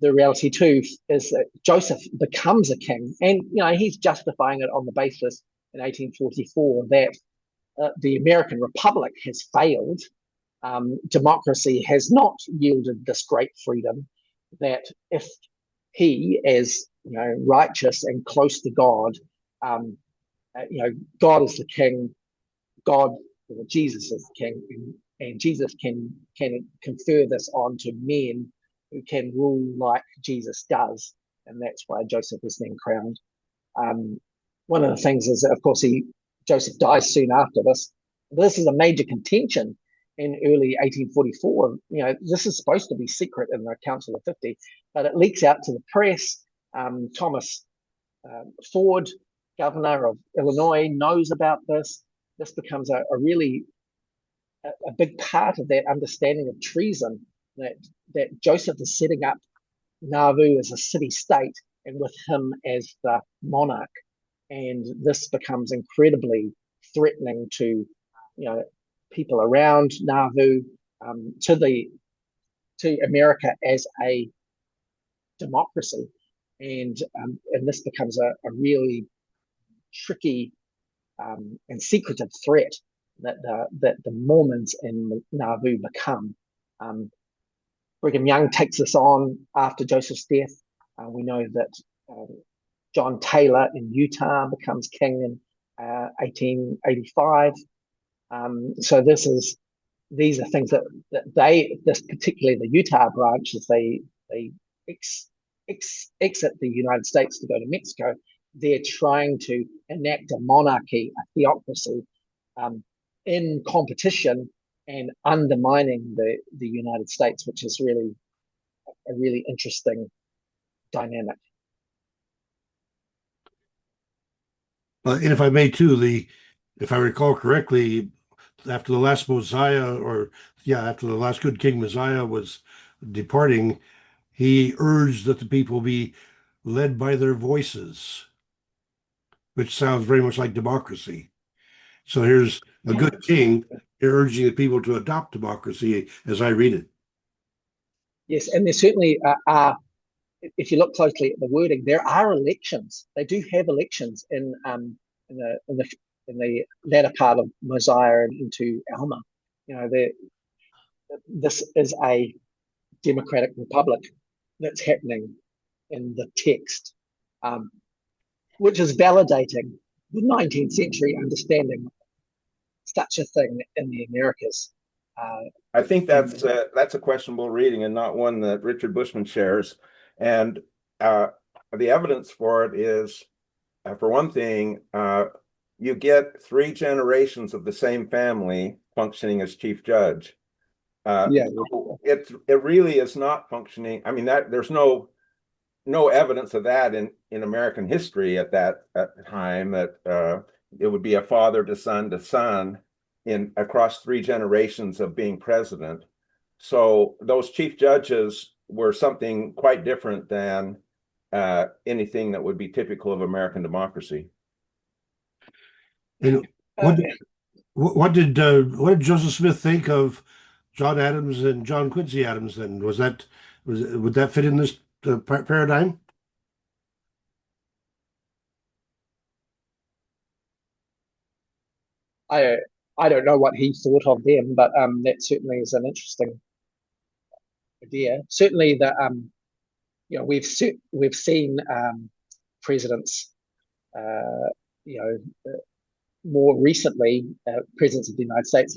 reality too is that Joseph becomes a king, and he's justifying it on the basis in 1844 that the American Republic has failed. Democracy has not yielded this great freedom. That if he, as righteous and close to God, God is the king. God, Jesus is the king, and Jesus can confer this on to men who can rule like Jesus does, and that's why Joseph is then crowned. One of the things is that, of course, Joseph dies soon after this. This is a major contention in early 1844. This is supposed to be secret in the Council of 50, but it leaks out to the press. Thomas Ford, governor of Illinois, knows about this. This becomes a really big part of that understanding of treason, that Joseph is setting up Nauvoo as a city-state and with him as the monarch. And this becomes incredibly threatening to people around Nauvoo, to America as a democracy. And this becomes a really tricky and secretive threat that the Mormons in Nauvoo become. Brigham Young takes this on after Joseph's death. We know that John Taylor in Utah becomes king in 1885. So these are things that this particularly the Utah branch, as they exit the United States to go to Mexico, they're trying to enact a monarchy, a theocracy, in competition and undermining the United States, which is really a really interesting dynamic.
And if I may too, if I recall correctly, after the last after the last good king Messiah was departing, he urged that the people be led by their voices, which sounds very much like democracy. So here's a good king urging the people to adopt democracy, as I read it.
Yes, and there certainly are. If you look closely at the wording, there are elections. They do have elections in the latter part of Mosiah and into Alma. This is a democratic republic that's happening in the text, which is validating the 19th century understanding of such a thing in the Americas.
I think that's a questionable reading and not one that Richard Bushman shares. And the evidence for it is, for one thing, you get 3 generations of the same family functioning as chief judge. It really is not functioning. I mean, that there's no evidence of that in American history at that time, that it would be a father to son in across 3 generations of being president. So those chief judges were something quite different than anything that would be typical of American democracy.
And what did Joseph Smith think of John Adams and John Quincy Adams? Then would that fit in this paradigm?
I don't know what he thought of them, but that certainly is an interesting idea. Certainly, we've seen presidents, more recently, presidents of the United States,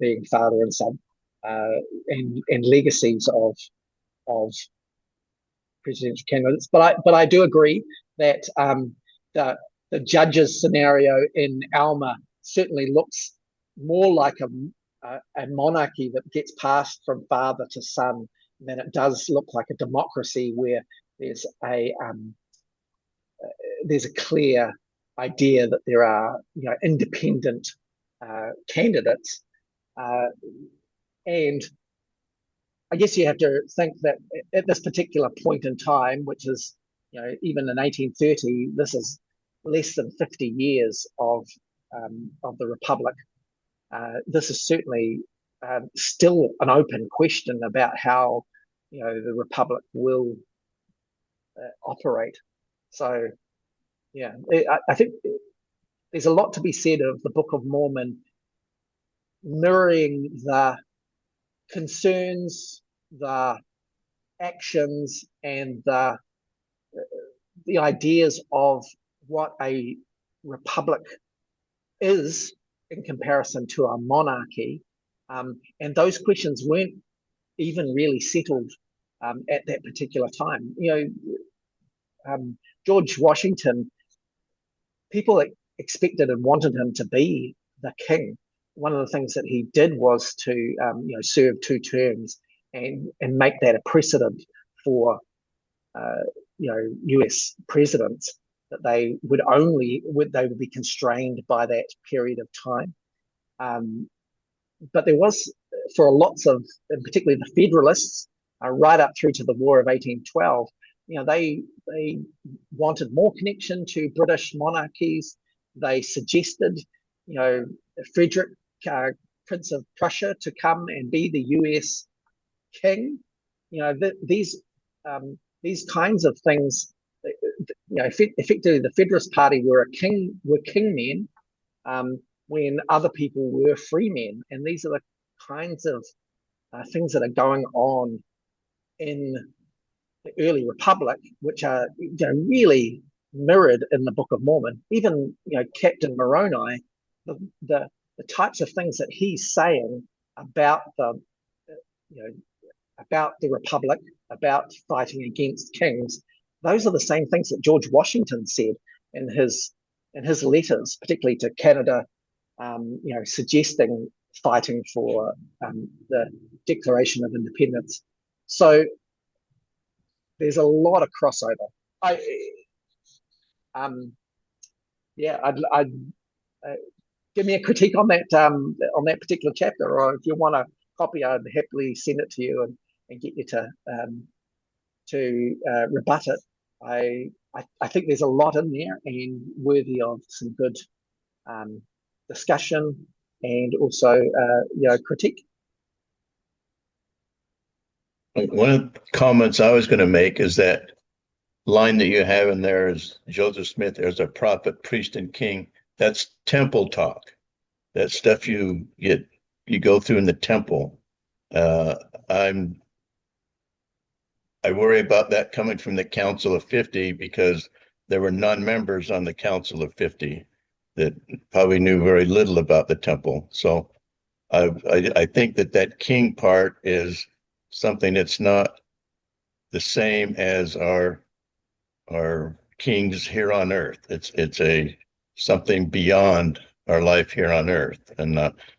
being father and son, and legacies of presidential candidates. But I do agree that the judges scenario in Alma certainly looks more like a monarchy that gets passed from father to son than it does look like a democracy where there's a clear idea that there are independent candidates, and I guess you have to think that at this particular point in time, which is even in 1830, this is less than 50 years of the Republic. This is certainly still an open question about how the Republic will operate. So, yeah, I think there's a lot to be said of the Book of Mormon mirroring the concerns, the actions and the ideas of what a republic is in comparison to a monarchy. And those questions weren't even really settled at that particular time. George Washington, people expected and wanted him to be the king. One of the things that he did was to serve 2 terms and make that a precedent for US presidents, that they would be constrained by that period of time. But there was, for lots of, and particularly the Federalists, right up through to the War of 1812, they wanted more connection to British monarchies. They suggested, Frederick, Prince of Prussia, to come and be the US king. These kinds of things. Effectively, the Federalist Party were kingmen, when other people were free men, and these are the kinds of things that are going on in the early republic, which are really mirrored in the Book of Mormon. Even Captain Moroni, the types of things that he's saying about the republic, about fighting against kings, those are the same things that George Washington said in his letters, particularly to Canada, suggesting fighting for the Declaration of Independence. So there's a lot of crossover. Give me a critique on that particular chapter, or if you want a copy, I'd happily send it to you and get you to rebut it. I think there's a lot in there and worthy of some good discussion and also critique.
One of the comments I was going to make is that line that you have in there is Joseph Smith as a prophet, priest, and king. That's temple talk. That stuff you go through in the temple. I worry about that coming from the Council of 50, because there were non-members on the Council of 50 that probably knew very little about the temple. So I think that king part is something that's not the same as our kings here on earth. It's something beyond our life here on earth, and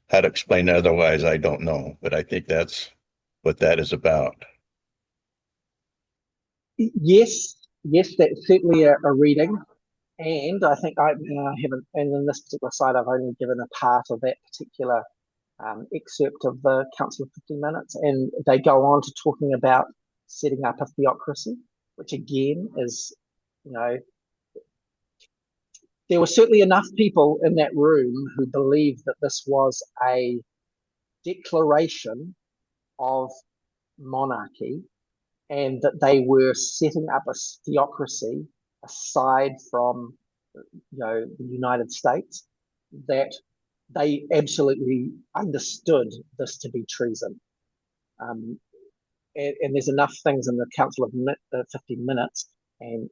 how to explain it otherwise, I don't know. But I think that's what that is about.
Yes, that's certainly a reading, and I think I haven't, and in this particular side, I've only given a part of that particular excerpt of the Council of 50 Minutes, and they go on to talking about setting up a theocracy, which again is, there were certainly enough people in that room who believed that this was a declaration of monarchy, and that they were setting up a theocracy aside from the United States, that they absolutely understood this to be treason. And there's enough things in the Council of 50 Minutes and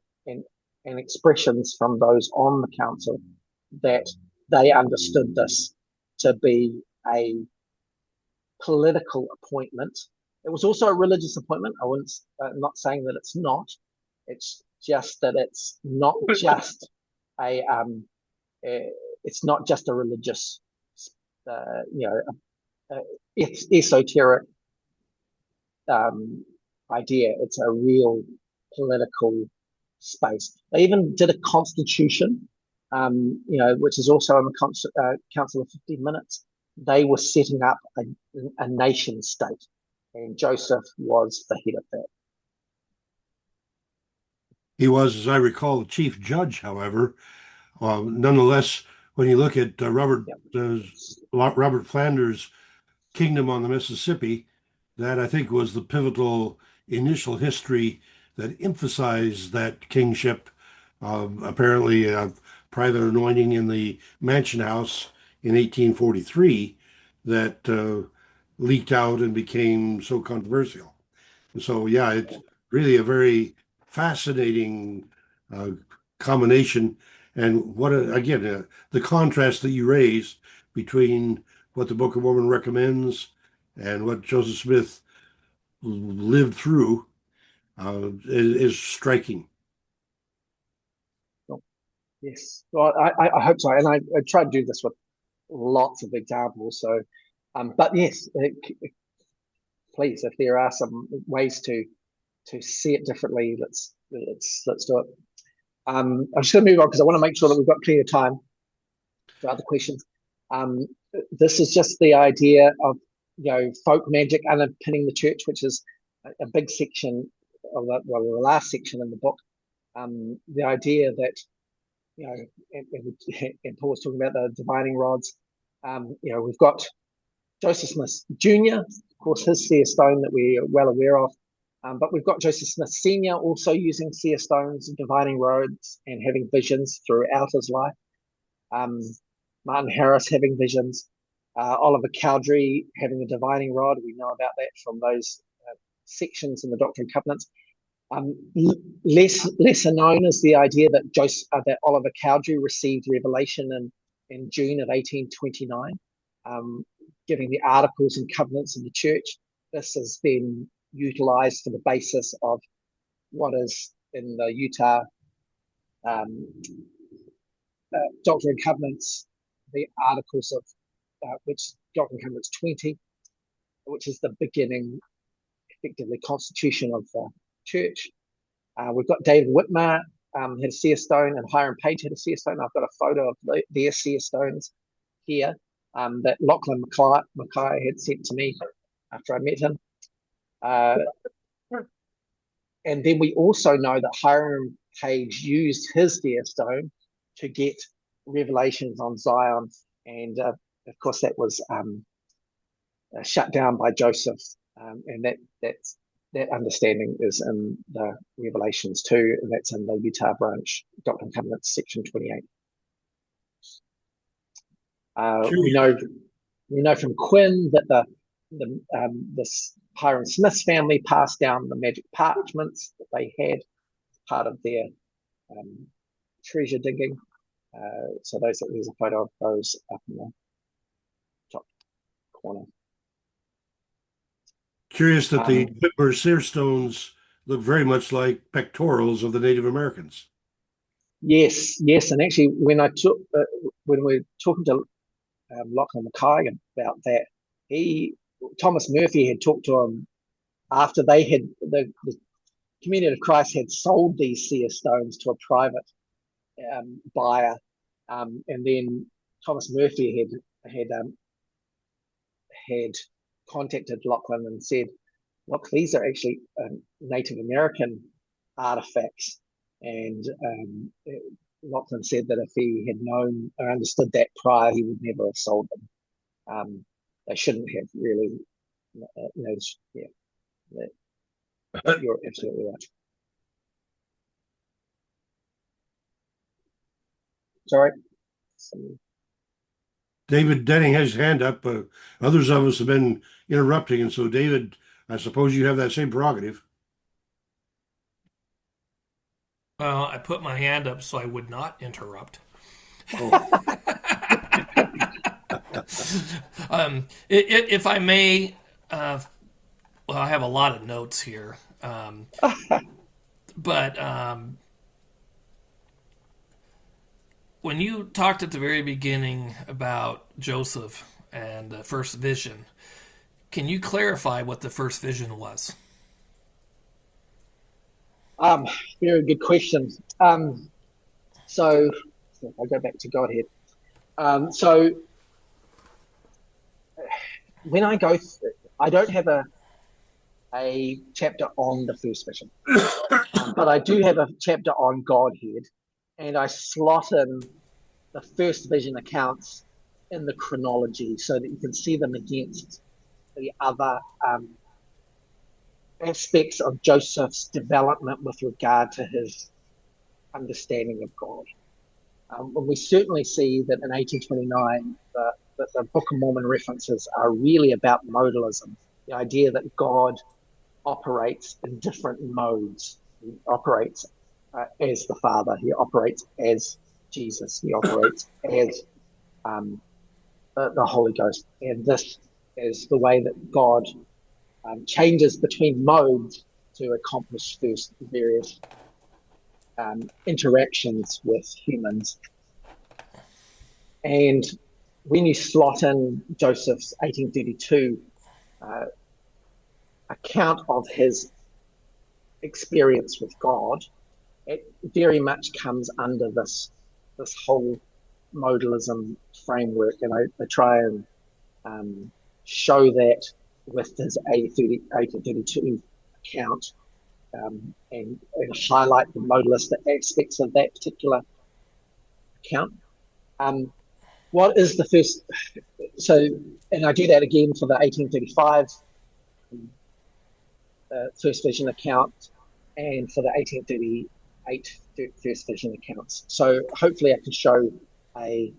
expressions from those on the council that they understood this to be a political appointment. It was also a religious appointment. I wouldn't, not saying that it's not. It's just that it's not just it's not just a religious, esoteric idea. It's a real political space. They even did a constitution, which is also in the Council of 50 Minutes. They were setting up a nation state, and Joseph was the head of that.
He was, as I recall, the chief judge, however. Nonetheless, when you look at Robert Flanders' Kingdom on the Mississippi, that I think was the pivotal initial history that emphasized that kingship. Apparently, private anointing in the Mansion House in 1843 that leaked out and became so controversial. So yeah, it's really a very fascinating uh, combination. And the contrast that you raise between what the Book of Mormon recommends and what Joseph Smith lived through is striking.
Yes, well, I hope so, and I try to do this with lots of examples. So, but yes, please, if there are some ways to see it differently, let's do it. I'm just going to move on because I want to make sure that we've got plenty of time for other questions. Um, this is just the idea of folk magic underpinning the church, which is a big section of the last section in the book. The idea that and Paul was talking about the divining rods. We've got Joseph Smith Jr., of course, his seer stone that we're well aware of. But we've got Joseph Smith Sr. also using seer stones and divining rods and having visions throughout his life. Martin Harris having visions. Oliver Cowdery having a divining rod. We know about that from those sections in the Doctrine and Covenants. Lesser known is the idea that that Oliver Cowdery received revelation in June of 1829, giving the Articles and Covenants of the Church. This is then utilized for the basis of what is in the Utah Doctrine and Covenants, the Articles of which Doctrine and Covenants 20, which is the beginning, effectively, constitution of the church. We've got David Whitmer had a seer stone, and Hiram Page had a seer stone. I've got a photo of their seer stones here that Lachlan Mackay had sent to me after I met him. And then we also know that Hiram Page used his seer stone to get revelations on Zion, and of course that was shut down by Joseph, and that understanding is in the Revelations too, and that's in the Utah branch, Doctrine and Covenants, section 28. We know from Quinn that this Hiram Smith's family passed down the magic parchments that they had as part of their treasure digging. So there's a photo of those up in the top corner.
Curious that the Whitmer seer stones look very much like pectorals of the Native Americans.
Yes, and actually, when we were talking to Lachlan Mackay about that, Thomas Murphy had talked to him after they had the Community of Christ had sold these seer stones to a private buyer, and then Thomas Murphy had contacted Lachlan and said, "Look, these are actually Native American artifacts." And Lachlan said that if he had known or understood that prior, he would never have sold them. They shouldn't have really. You're absolutely right. Sorry.
David Denning has his hand up. Others of us have been interrupting, and so David, I suppose you have that same prerogative.
Well, I put my hand up so I would not interrupt. If I may, well, I have a lot of notes here, but when you talked at the very beginning about Joseph and the first vision, can you clarify what the first vision was?
Very good question. So I'll go back to Godhead. So when I go, I don't have a chapter on the first vision, but I do have a chapter on Godhead, and I slot in the first vision accounts in the chronology so that you can see them against the other aspects of Joseph's development with regard to his understanding of God. And we certainly see that in 1829, the Book of Mormon references are really about modalism, the idea that God operates in different modes. He operates as the Father. He operates as Jesus. He operates as the Holy Ghost. And this is the way that God changes between modes to accomplish those various interactions with humans. And when you slot in Joseph's 1832 account of his experience with God, it very much comes under this whole modalism framework. And I try and show that with his 1832 account, and highlight the modalistic aspects of that particular account. What is the first? So, and I do that again for the 1835 first vision account and for the 1838 first vision accounts. So hopefully I can show a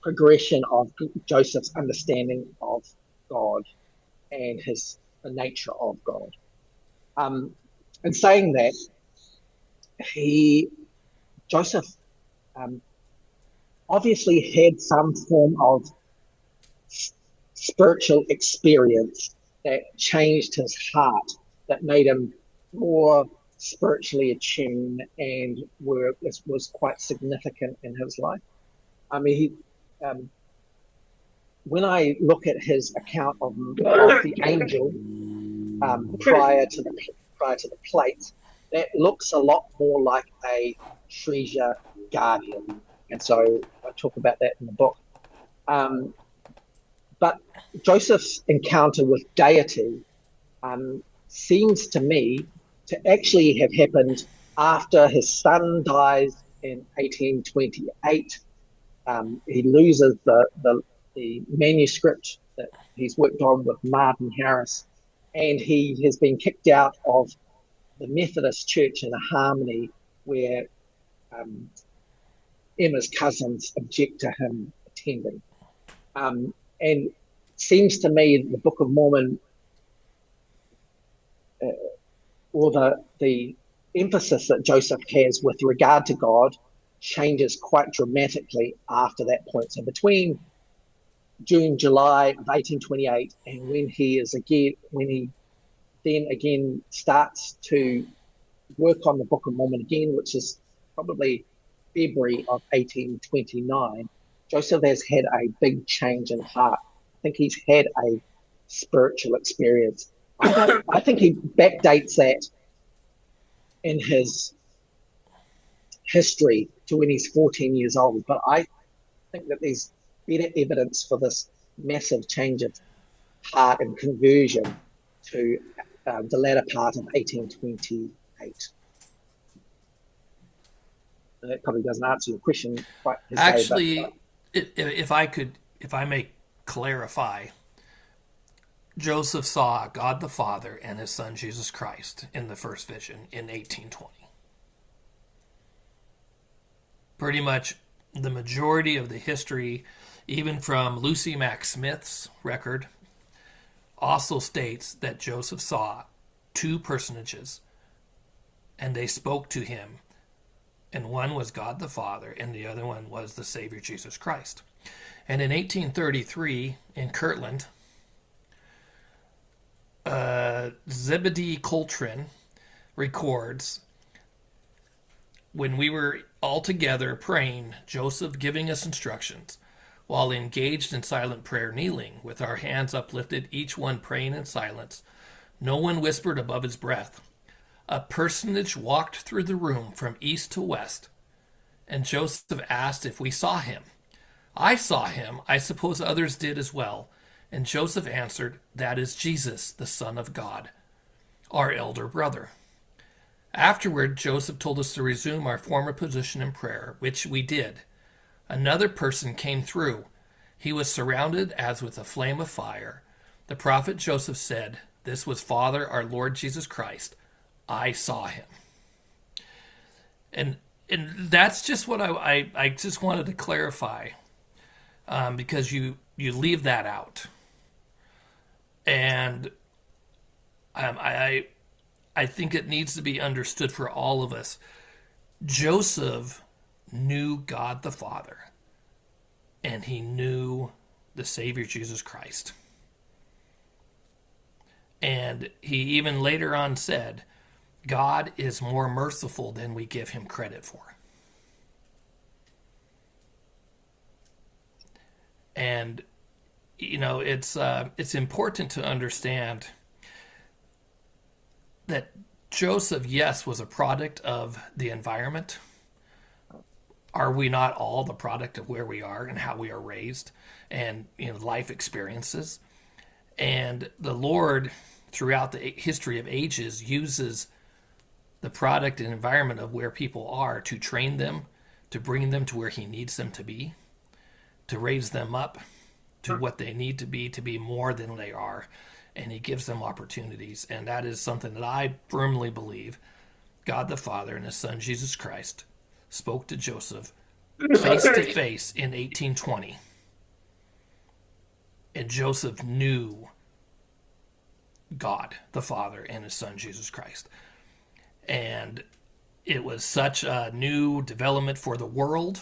progression of Joseph's understanding of God and the nature of God. In saying that, Joseph obviously had some form of spiritual experience that changed his heart, that made him more spiritually attuned, and was quite significant in his life. I mean, when I look at his account of the angel prior to the plate, that looks a lot more like a treasure guardian, and so I talk about that in the book. But Joseph's encounter with deity seems to me to actually have happened after his son dies in 1828. He loses the manuscript that he's worked on with Martin Harris, and he has been kicked out of the Methodist Church in a Harmony, where Emma's cousins object to him attending. And it seems to me the Book of Mormon, or the emphasis that Joseph has with regard to God, changes quite dramatically after that point. So between June, July of 1828, and when he then again starts to work on the Book of Mormon again, which is probably February of 1829, Joseph has had a big change in heart. I think he's had a spiritual experience. I think he backdates that in his history to when he's 14 years old, but I think that there's better evidence for this massive change of heart and conversion to the latter part of 1828. That probably doesn't answer your question quite.
Actually, if I may clarify, Joseph saw God the Father and his son Jesus Christ in the first vision in 1820. Pretty much the majority of the history, even from Lucy Mack Smith's record, also states that Joseph saw two personages and they spoke to him, and one was God the Father and the other one was the Savior Jesus Christ. And in 1833 in Kirtland, Zebedee Coltrane records, when we were all together praying, Joseph giving us instructions, while engaged in silent prayer, kneeling, with our hands uplifted, each one praying in silence. No one whispered above his breath. A personage walked through the room from east to west, and Joseph asked if we saw him. I saw him. I suppose others did as well. And Joseph answered, that is Jesus, the Son of God, our elder brother. Afterward, Joseph told us to resume our former position in prayer, which we did. Another person came through. He was surrounded as with a flame of fire. The prophet Joseph said, this was Father, our Lord Jesus Christ. I saw him. And that's just what I just wanted to clarify, because you leave that out. And I think it needs to be understood for all of us. Joseph knew God the Father, and he knew the Savior Jesus Christ. And he even later on said, God is more merciful than we give him credit for. And it's important to understand that Joseph, yes, was a product of the environment. Are we not all the product of where we are and how we are raised and life experiences? And the Lord, throughout the history of ages, uses the product and environment of where people are to train them, to bring them to where he needs them to be, to raise them up to what they need to be more than they are. And he gives them opportunities. And that is something that I firmly believe God the Father and his Son Jesus Christ spoke to Joseph face to face in 1820. And Joseph knew God the Father and his Son Jesus Christ. And it was such a new development for the world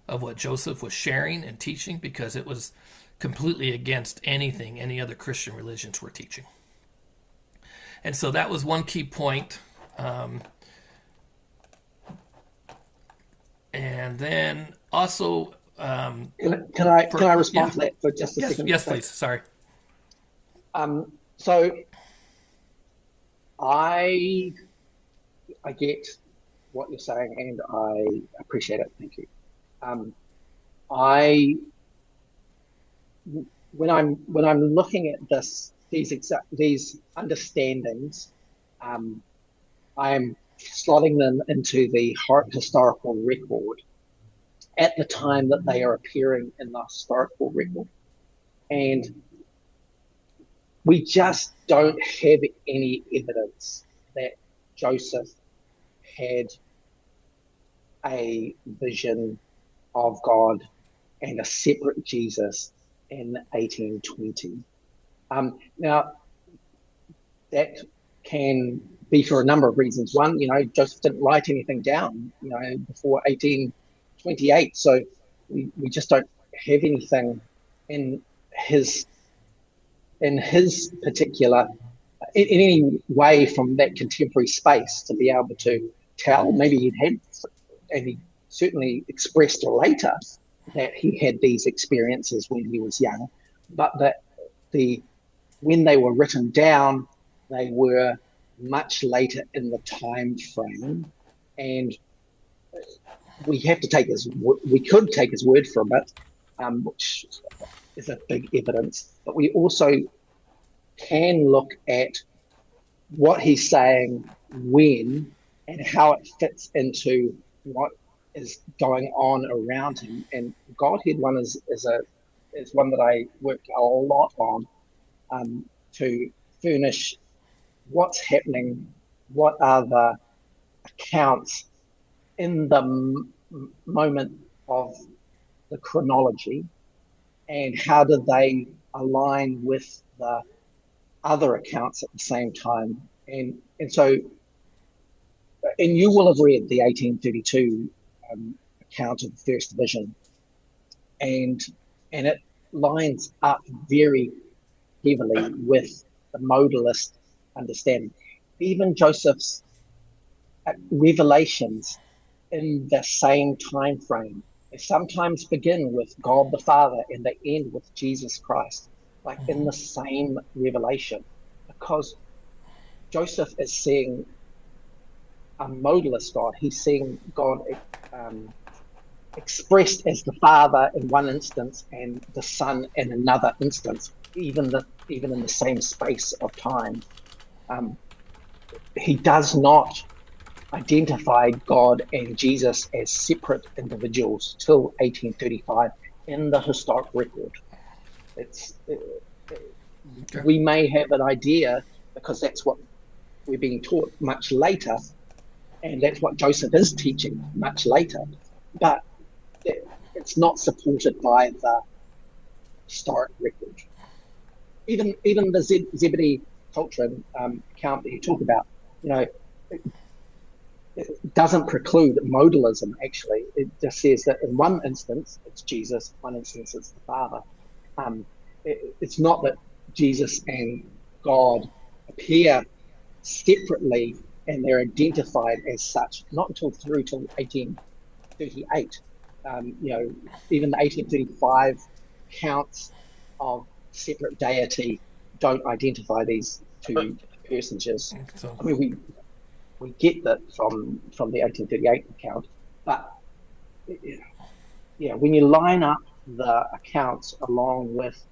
of what Joseph was sharing and teaching, because it was completely against anything any other Christian religions were teaching. And so that was one key point. And then also,
can I respond to that for just a second?
Yes, please. Sorry.
So I get what you're saying, and I appreciate it. Thank you. When I'm looking at these understandings, I am slotting them into the historical record at the time that they are appearing in the historical record, and we just don't have any evidence that Joseph had a vision of God and a separate Jesus in 1820. Now, that can be for a number of reasons. One, Joseph didn't write anything down, before 1828, so we just don't have anything in his particular, in any way from that contemporary space to be able to tell. Maybe he'd had, and he certainly expressed later that he had these experiences when he was young, but that when they were written down, they were much later in the time frame, and we could take his word for it, which is a big evidence, but we also can look at what he's saying when and how it fits into what is going on around him. And Godhead one is one that I work a lot on, to furnish what's happening, what are the accounts in the moment of the chronology, and how do they align with the other accounts at the same time. And so, and you will have read the 1832 account of the first vision, and it lines up very heavily with the modalist understanding. Even Joseph's revelations in the same time frame, they sometimes begin with God the Father and they end with Jesus Christ, like in the same revelation, because Joseph is seeing a modalist God. He's seeing God expressed as the Father in one instance and the Son in another instance, even in the same space of time. He does not identify God and Jesus as separate individuals till 1835 in the historic record. We may have an idea because that's what we're being taught much later, and that's what Joseph is teaching much later, but it's not supported by the historic record. Even the Zebedee Cherian account that you talk about, it doesn't preclude modalism. Actually, it just says that in one instance it's Jesus, one instance it's the Father. It's not that Jesus and God appear separately and they're identified as such, not until 1838. Even the 1835 counts of separate deity don't identify these two personages.
So,
I mean, we get that from the 1838 account, but when you line up the accounts along with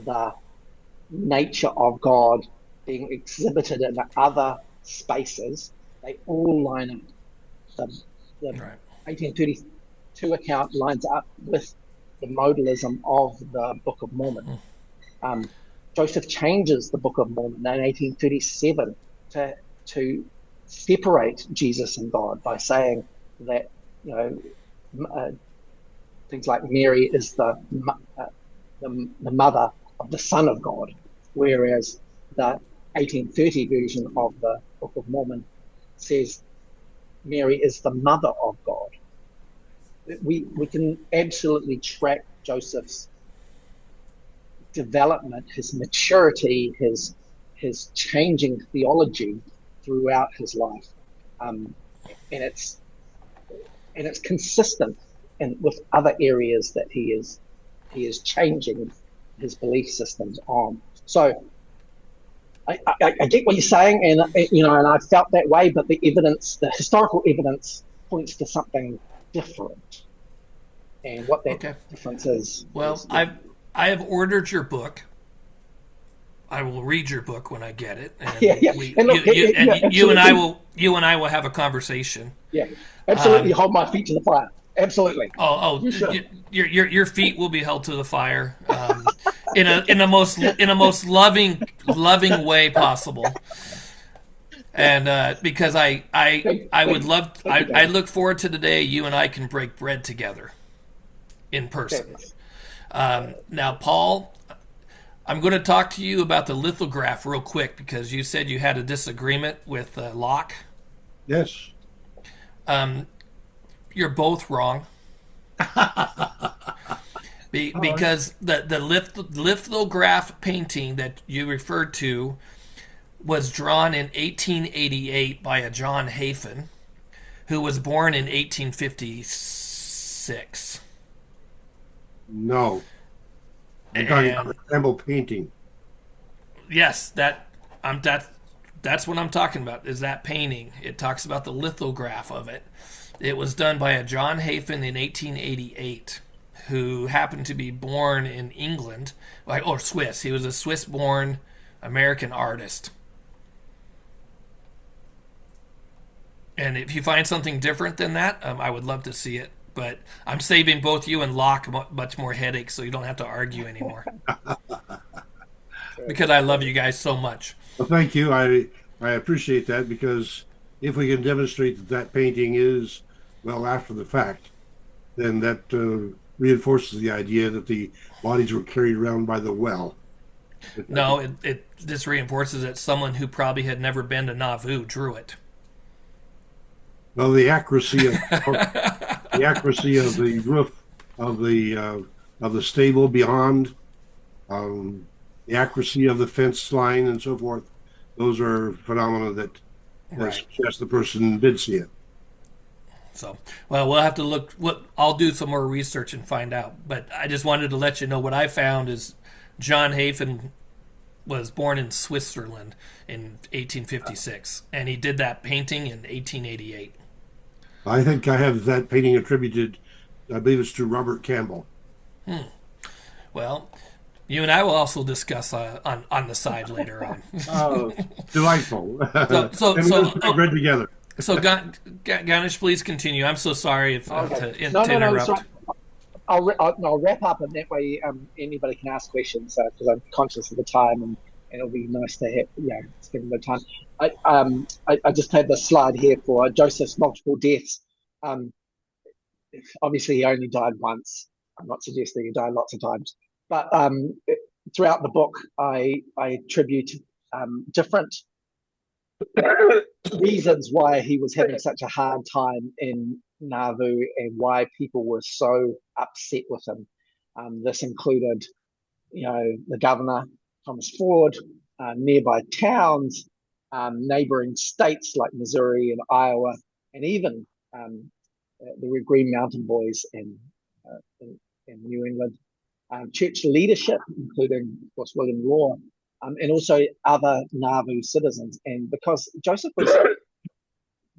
the nature of God being exhibited in other spaces, they all line up. The
right.
1832 account lines up with the modalism of the Book of Mormon. Joseph changes the Book of Mormon in 1837 to separate Jesus and God by saying that things like Mary is the mother of the Son of God, whereas the 1830 version of the Book of Mormon says Mary is the mother of God. We can absolutely track Joseph's development, his maturity, his changing theology throughout his life, and it's consistent with other areas that he is changing his belief systems on. So I get what you're saying, and and I felt that way, but the historical evidence points to something different, and what that difference is.
Well, I have ordered your book. I will read your book when I get it, and you and I will have a conversation.
Yeah, absolutely. Hold my feet to the fire. Absolutely.
Your feet will be held to the fire in a most loving way possible. And because I would love, I look forward to the day you and I can break bread together in person. Now, Paul, I'm going to talk to you about the lithograph real quick because you said you had a disagreement with Locke.
Yes.
You're both wrong. Because the lithograph painting that you referred to was drawn in 1888 by a John Hafen, who was born in 1856.
No. I'm talking about the Campbell painting.
Yes, that's what I'm talking about, is that painting. It talks about the lithograph of it. It was done by a John Hafen in 1888, who happened to be born in England, or Swiss. He was a Swiss-born American artist. And if you find something different than that, I would love to see it. But I'm saving both you and Locke much more headaches so you don't have to argue anymore. Because I love you guys so much.
Well, thank you. I appreciate that, because if we can demonstrate that painting is, well, after the fact, then that reinforces the idea that the bodies were carried around by the well.
No, it just reinforces that someone who probably had never been to Nauvoo drew it.
Well, the accuracy of the roof of the stable beyond, the accuracy of the fence line and so forth, those are phenomena that suggest the person did see it.
So, well, we'll have to look. I'll do some more research and find out. But I just wanted to let you know what I found is John Hafen was born in Switzerland in 1856, and he did that painting in 1888.
I think I have that painting attributed, I believe it's to Robert Campbell.
Well, you and I will also discuss on the side later on.
Oh, delightful.
So
read together.
So, Ganesh, please continue. I'm so sorry to interrupt.
No, I'll wrap up, and that way anybody can ask questions, because I'm conscious of the time, and it'll be nice to have, spend the time. I just have the slide here for Joseph's multiple deaths. Obviously, he only died once. I'm not suggesting he died lots of times, but throughout the book, I attribute different reasons why he was having such a hard time in Nauvoo and why people were so upset with him. This included, the governor, Thomas Ford, nearby towns, neighboring states like Missouri and Iowa, and even the Green Mountain Boys in New England. Church leadership, including, of course, William Law, and also other Nauvoo citizens. And because Joseph was,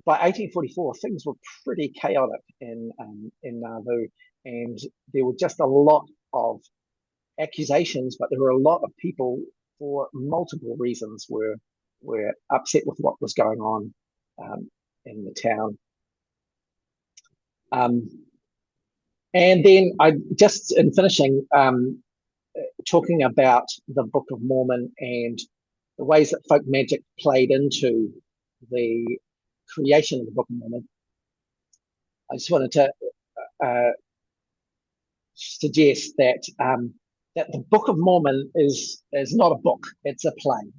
by 1844, things were pretty chaotic in Nauvoo, and there were just a lot of accusations, but there were a lot of people, for multiple reasons, were upset with what was going on in the town. And then I just, in finishing, talking about the Book of Mormon and the ways that folk magic played into the creation of the Book of Mormon, I just wanted to suggest that that the Book of Mormon is not a book; it's a play.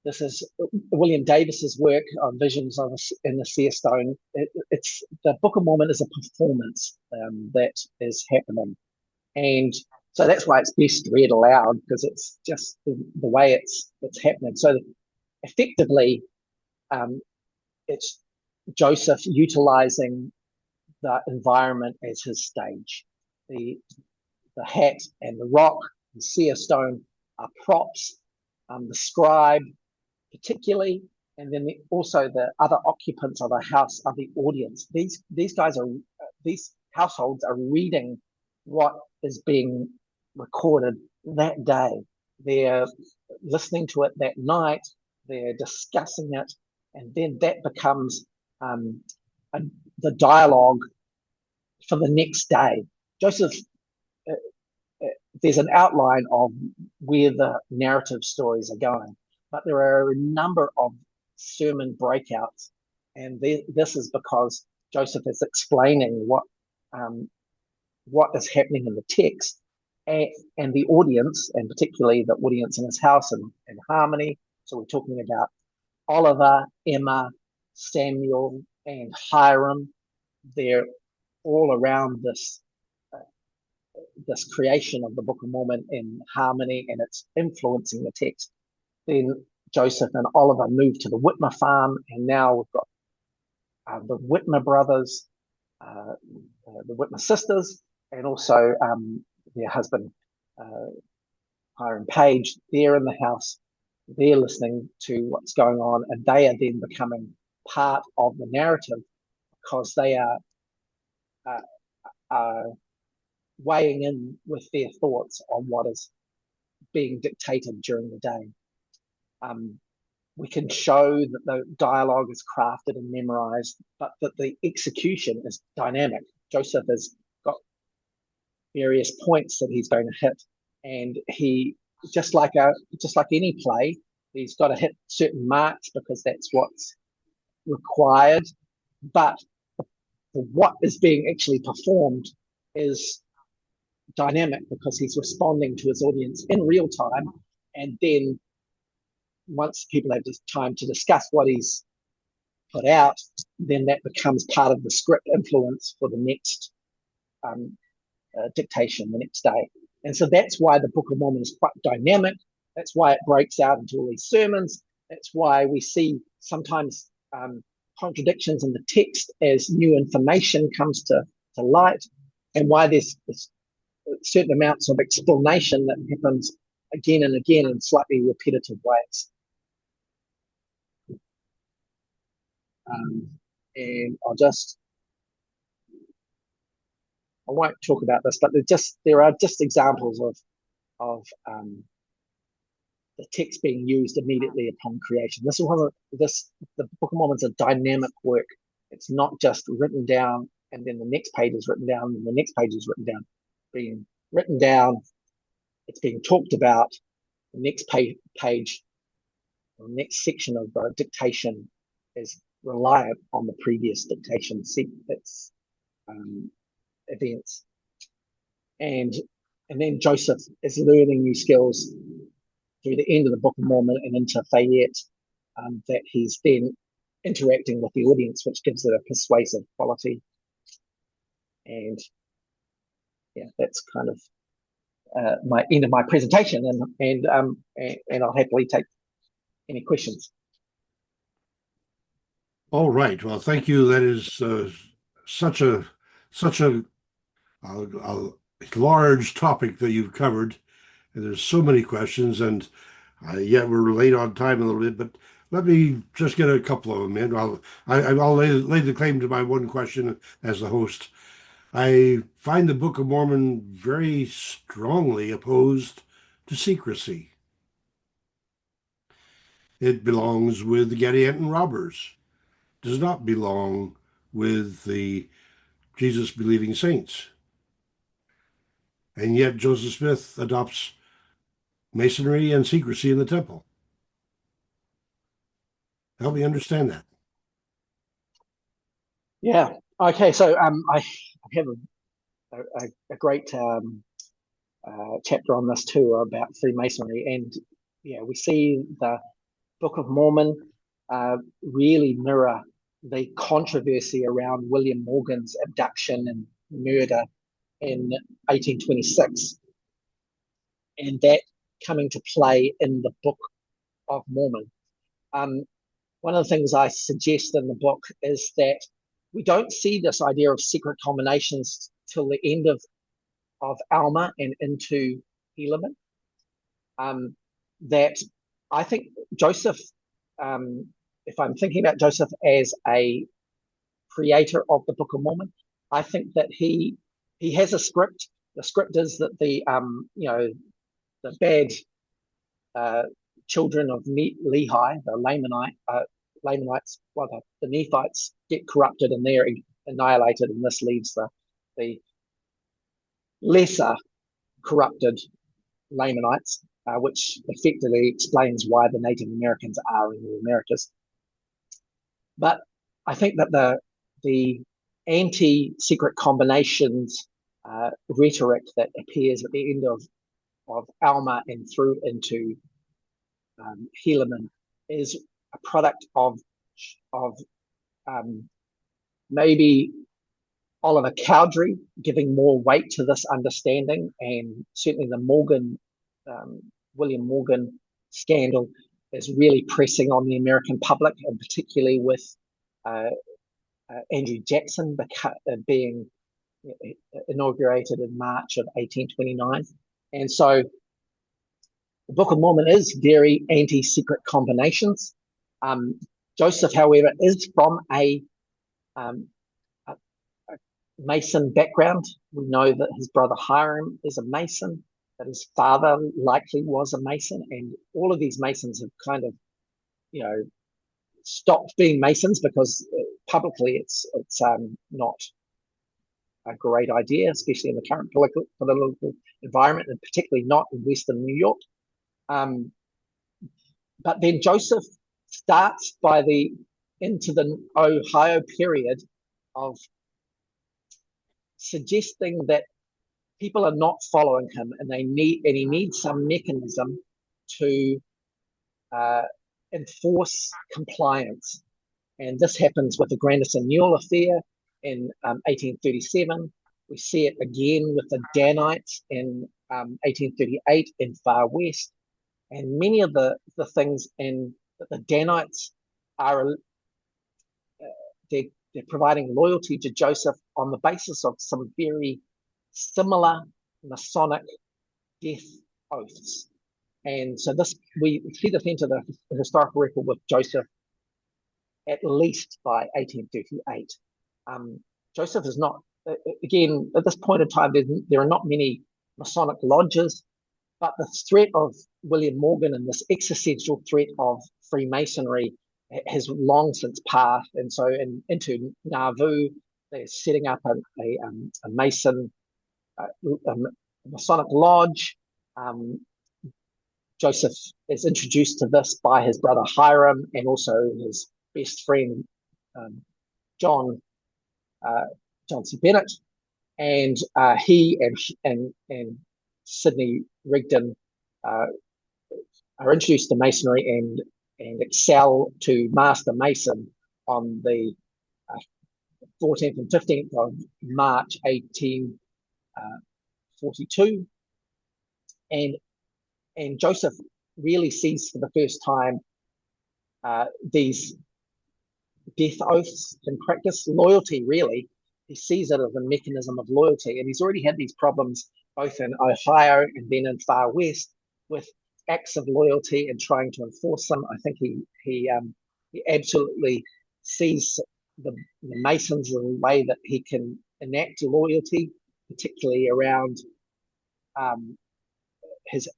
This is William Davis's work on visions in the seer stone. It's the Book of Mormon is a performance that is happening, and so that's why it's best read aloud, because it's just the way it's happening. So effectively, it's Joseph utilizing the environment as his stage. The hat and the rock, the seer stone are props. The scribe, particularly, and then also the other occupants of the house are the audience. These households are reading what is being recorded that day. They're listening to it that night. They're discussing it, and then that becomes the dialogue for the next day. Joseph, there's an outline of where the narrative stories are going, but there are a number of sermon breakouts, and this is because Joseph is explaining what is happening in the text, and the audience, and particularly the audience in his house and Harmony. So we're talking about Oliver, Emma, Samuel, and Hiram. They're all around this creation of the Book of Mormon in Harmony, and it's influencing the text. Then Joseph and Oliver moved to the Whitmer farm, and now we've got the Whitmer brothers, the Whitmer sisters, and also their husband, Hiram Page. They're in the house. They're listening to what's going on, and they are then becoming part of the narrative because they are weighing in with their thoughts on what is being dictated during the day. We can show that the dialogue is crafted and memorized, but that the execution is dynamic. Joseph has got various points that he's going to hit, and he, just like any play, he's got to hit certain marks because that's what's required. But what is being actually performed is dynamic because he's responding to his audience in real time, and then once people have this time to discuss what he's put out, then that becomes part of the script influence for the next dictation the next day. And so that's why the Book of Mormon is quite dynamic. That's why it breaks out into all these sermons. That's why we see sometimes contradictions in the text as new information comes to light, and why there's certain amounts of explanation that happens again and again in slightly repetitive ways. And I won't talk about this, but there are just examples of the text being used immediately upon creation. The Book of Mormon is a dynamic work. It's not just written down and then the next page is written down and the next page is written down. Being written down, it's being talked about. The next page, the next section of the dictation is reliant on the previous dictation sequence, events, and then Joseph is learning new skills through the end of the Book of Mormon and into Fayette, that he's then interacting with the audience, which gives it a persuasive quality. And yeah, that's kind of my end of my presentation, and I'll happily take any questions.
All right. Well, thank you. That is such a large topic that you've covered, and there's so many questions, and yet we're late on time a little bit. But let me just get a couple of them in. I'll lay the claim to my one question as the host. I find the Book of Mormon very strongly opposed to secrecy. It belongs with the Gadianton robbers, does not belong with the Jesus believing saints. And yet Joseph Smith adopts Masonry and secrecy in the temple. Help me understand that.
Yeah. Okay. So I have a great chapter on this too about Freemasonry, and yeah, we see the Book of Mormon really mirror the controversy around William Morgan's abduction and murder in 1826, and that coming to play in the Book of Mormon. One of the things I suggest in the book is that we don't see this idea of secret combinations till the end of Alma and into Helaman. That I think Joseph, if I'm thinking about Joseph as a creator of the Book of Mormon, I think that he has a script. The script is that the bad children of Lehi, the Lamanites, well, the Nephites get corrupted and they're annihilated, and this leaves the lesser corrupted Lamanites, which effectively explains why the Native Americans are in the Americas. But I think that the anti-secret combinations rhetoric that appears at the end of Alma and through into Helaman is a product of maybe Oliver Cowdery giving more weight to this understanding, and certainly the William Morgan scandal is really pressing on the American public, and particularly with Andrew Jackson being inaugurated in March of 1829. And so the Book of Mormon is very anti-secret combinations. Joseph, however, is from a Mason background. We know that his brother Hiram is a Mason, that his father likely was a Mason, and all of these Masons have kind of, stopped being Masons because publicly it's not a great idea, especially in the current political environment, and particularly not in Western New York. But then Joseph starts into the Ohio period of suggesting that people are not following him, and he needs some mechanism to enforce compliance. And this happens with the Grandison Mule affair in 1837. We see it again with the Danites in 1838 in Far West. And many of the things that the Danites are, they're providing loyalty to Joseph on the basis of some very similar Masonic death oaths. And so we see this into the historical record with Joseph at least by 1838. Joseph is not, again, at this point in time, there are not many Masonic lodges, but the threat of William Morgan and this existential threat of Freemasonry has long since passed. And so into Nauvoo, they're setting up a Mason, a Masonic lodge. Joseph is introduced to this by his brother Hiram and also his best friend John C. Bennett, and he and Sidney Rigdon are introduced to masonry and excel to master mason on the 14th and 15th of March 1842, and Joseph really sees for the first time these death oaths in practice, loyalty really. He sees it as a mechanism of loyalty, and he's already had these problems both in Ohio and then in Far West with acts of loyalty and trying to enforce them. I think he absolutely sees the Masons as a way that he can enact loyalty, particularly around his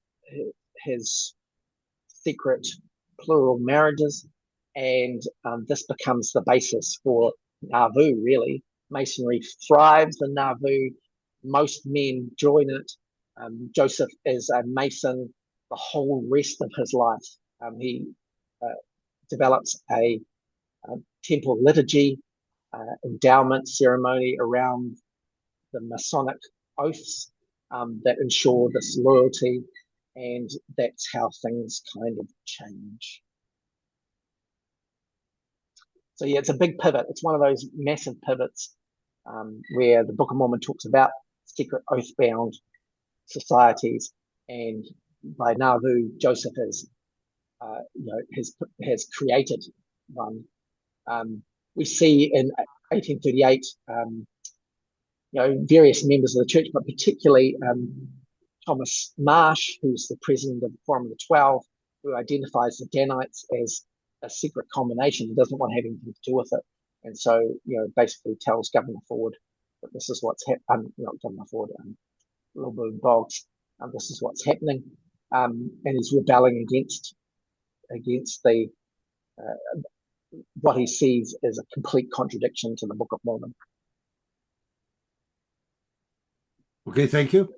secret plural marriages, and this becomes the basis for Nauvoo. Really, Masonry thrives in Nauvoo. Most men join it. Joseph is a Mason the whole rest of his life. He develops a temple liturgy, endowment ceremony around the Masonic oaths that ensure this loyalty, and that's how things kind of change. So yeah, it's a big pivot. It's one of those massive pivots where the Book of Mormon talks about secret oath-bound societies, and by Nauvoo, Joseph is, has created one. We see in 1838, various members of the church, but particularly Thomas Marsh, who's the president of the Forum of the 12, who identifies the Danites as a secret combination. He doesn't want to have anything to do with it, and so basically tells Governor Ford that this is what's happening. Not Governor Ford, Lilburn Boggs. This is what's happening, and he's rebelling against the what he sees as a complete contradiction to the Book of Mormon.
Okay, thank you.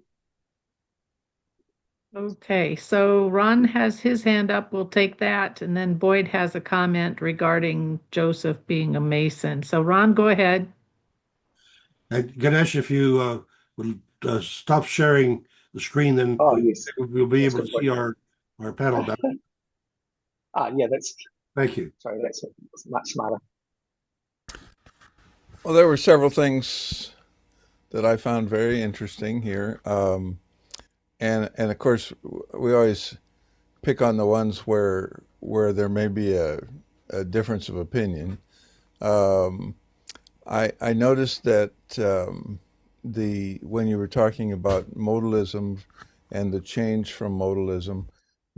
Okay, so Ron has his hand up. We'll take that. And then Boyd has a comment regarding Joseph being a Mason. So Ron, go ahead.
And Ganesh, if you would stop sharing the screen, then
yes,
we'll be able to see our panel down.
Yeah, that's.
Thank you.
Sorry, that's much smarter.
Well, there were several things that I found very interesting here. And of course, we always pick on the ones where there may be a difference of opinion. I noticed that when you were talking about modalism and the change from modalism,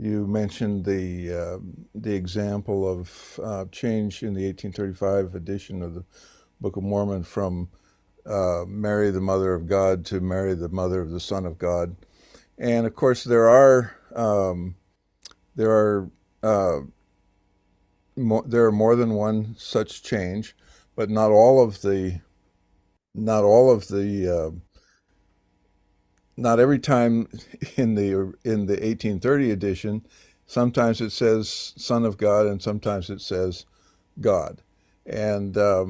you mentioned the example of change in the 1835 edition of the Book of Mormon from Mary, the Mother of God, to Mary, the Mother of the Son of God. And of course, there are more than one such change, but not every time in the 1830 edition. Sometimes it says Son of God, and sometimes it says God. And I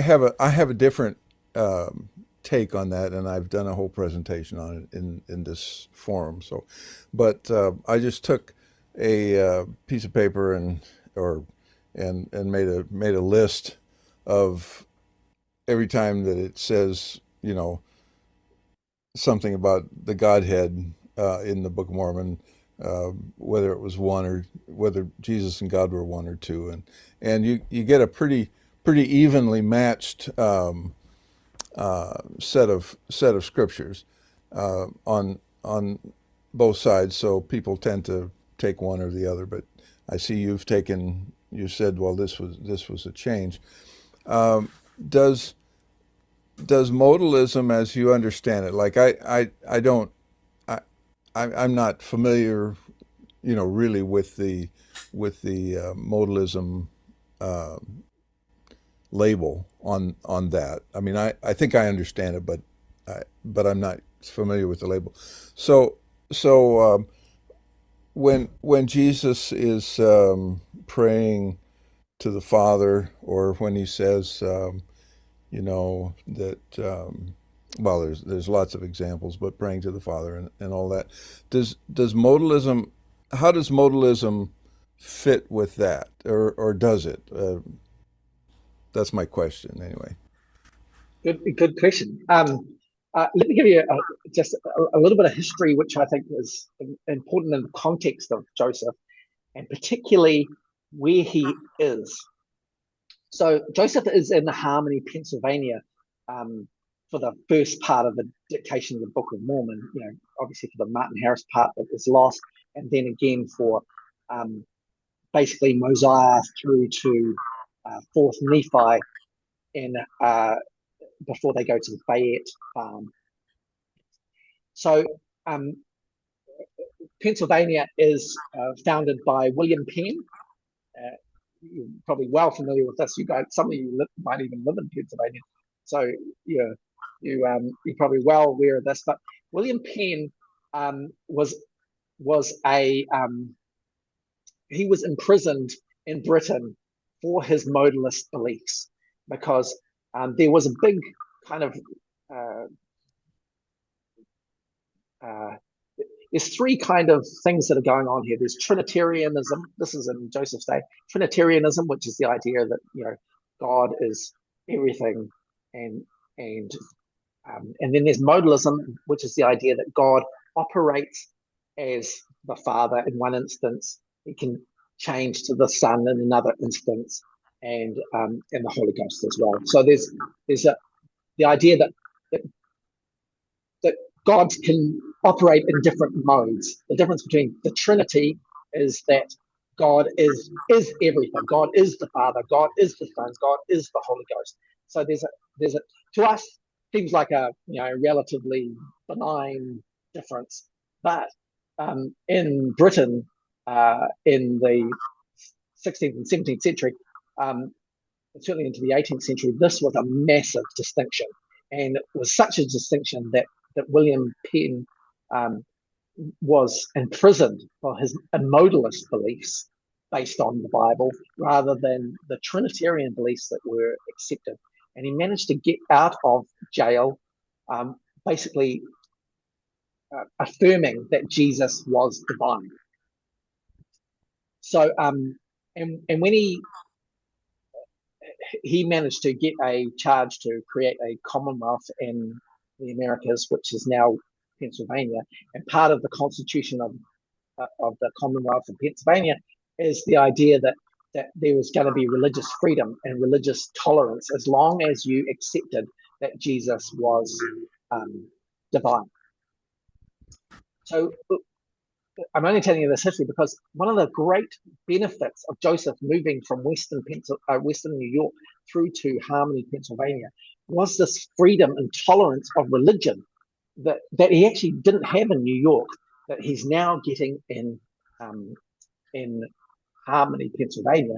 have a different take on that, and I've done a whole presentation on it in this forum. So, but I just took a piece of paper and made a list of every time that it says something about the Godhead in the Book of Mormon, whether it was one or whether Jesus and God were one or two, and you get a pretty evenly matched set of scriptures on both sides. So people tend to take one or the other, but I see you said, well, this was a change. Does modalism, as you understand it, like I'm not familiar, really with the modalism label on that. I mean, I think I understand it, but I'm not familiar with the label. So when Jesus is praying to the Father, or when he says, that well, there's lots of examples, but praying to the Father and all that. Does modalism? How does modalism fit with that, or does it? That's my question, anyway.
Good question. Let me give you just a little bit of history, which I think is important in the context of Joseph, and particularly where he is. So Joseph is in Harmony, Pennsylvania, for the first part of the dictation of the Book of Mormon. You know, obviously for the Martin Harris part that was lost, and then again for basically Mosiah through to Fourth Nephi, in before they go to the Fayette farm. So Pennsylvania is founded by William Penn. You're probably well familiar with this. You guys, some of you might even live in Pennsylvania, so you're probably well aware of this. But William Penn was he was imprisoned in Britain for his modalist beliefs, because there was a big kind of there's three kind of things that are going on here. There's Trinitarianism. This is in Joseph's day. Trinitarianism, which is the idea that, you know, God is everything, and then there's modalism, which is the idea that God operates as the Father in one instance. He can change to the Son in another instance, and the Holy Ghost as well. So there's the idea that God can operate in different modes. The difference between the Trinity is that God is everything. God is the Father. God is the Son. God is the Holy Ghost. So there's a to us seems like a relatively benign difference, but in Britain in the 16th and 17th century, certainly into the 18th century, this was a massive distinction, and it was such a distinction that William Penn was imprisoned for his modalist beliefs based on the Bible rather than the Trinitarian beliefs that were accepted. And he managed to get out of jail, basically affirming that Jesus was divine. So, and when he managed to get a charge to create a commonwealth in the Americas, which is now Pennsylvania, and part of the constitution of the Commonwealth of Pennsylvania is the idea that there was going to be religious freedom and religious tolerance as long as you accepted that Jesus was divine. So I'm only telling you this history because one of the great benefits of Joseph moving from Western New York through to Harmony, Pennsylvania, was this freedom and tolerance of religion that he actually didn't have in New York, that he's now getting in Harmony, Pennsylvania.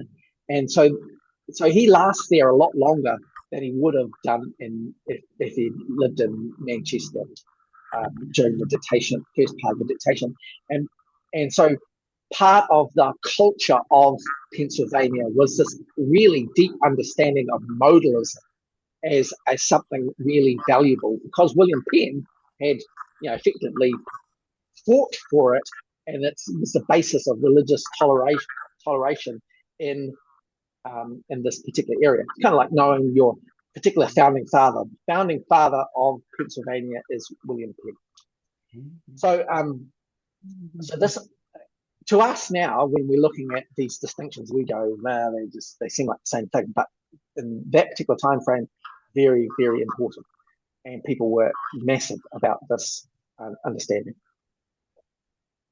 And so he lasts there a lot longer than he would have done if he lived in Manchester during the dictation, first part of the dictation. And so part of the culture of Pennsylvania was this really deep understanding of modalism as something really valuable, because William Penn had effectively fought for it, and it was the basis of religious toleration in this particular area. It's kind of like knowing your particular founding father. The founding father of Pennsylvania is William Penn. So this, to us now, when we're looking at these distinctions, we go, nah, they seem like the same thing. But in that particular time frame, very, very important, and people were massive about this understanding.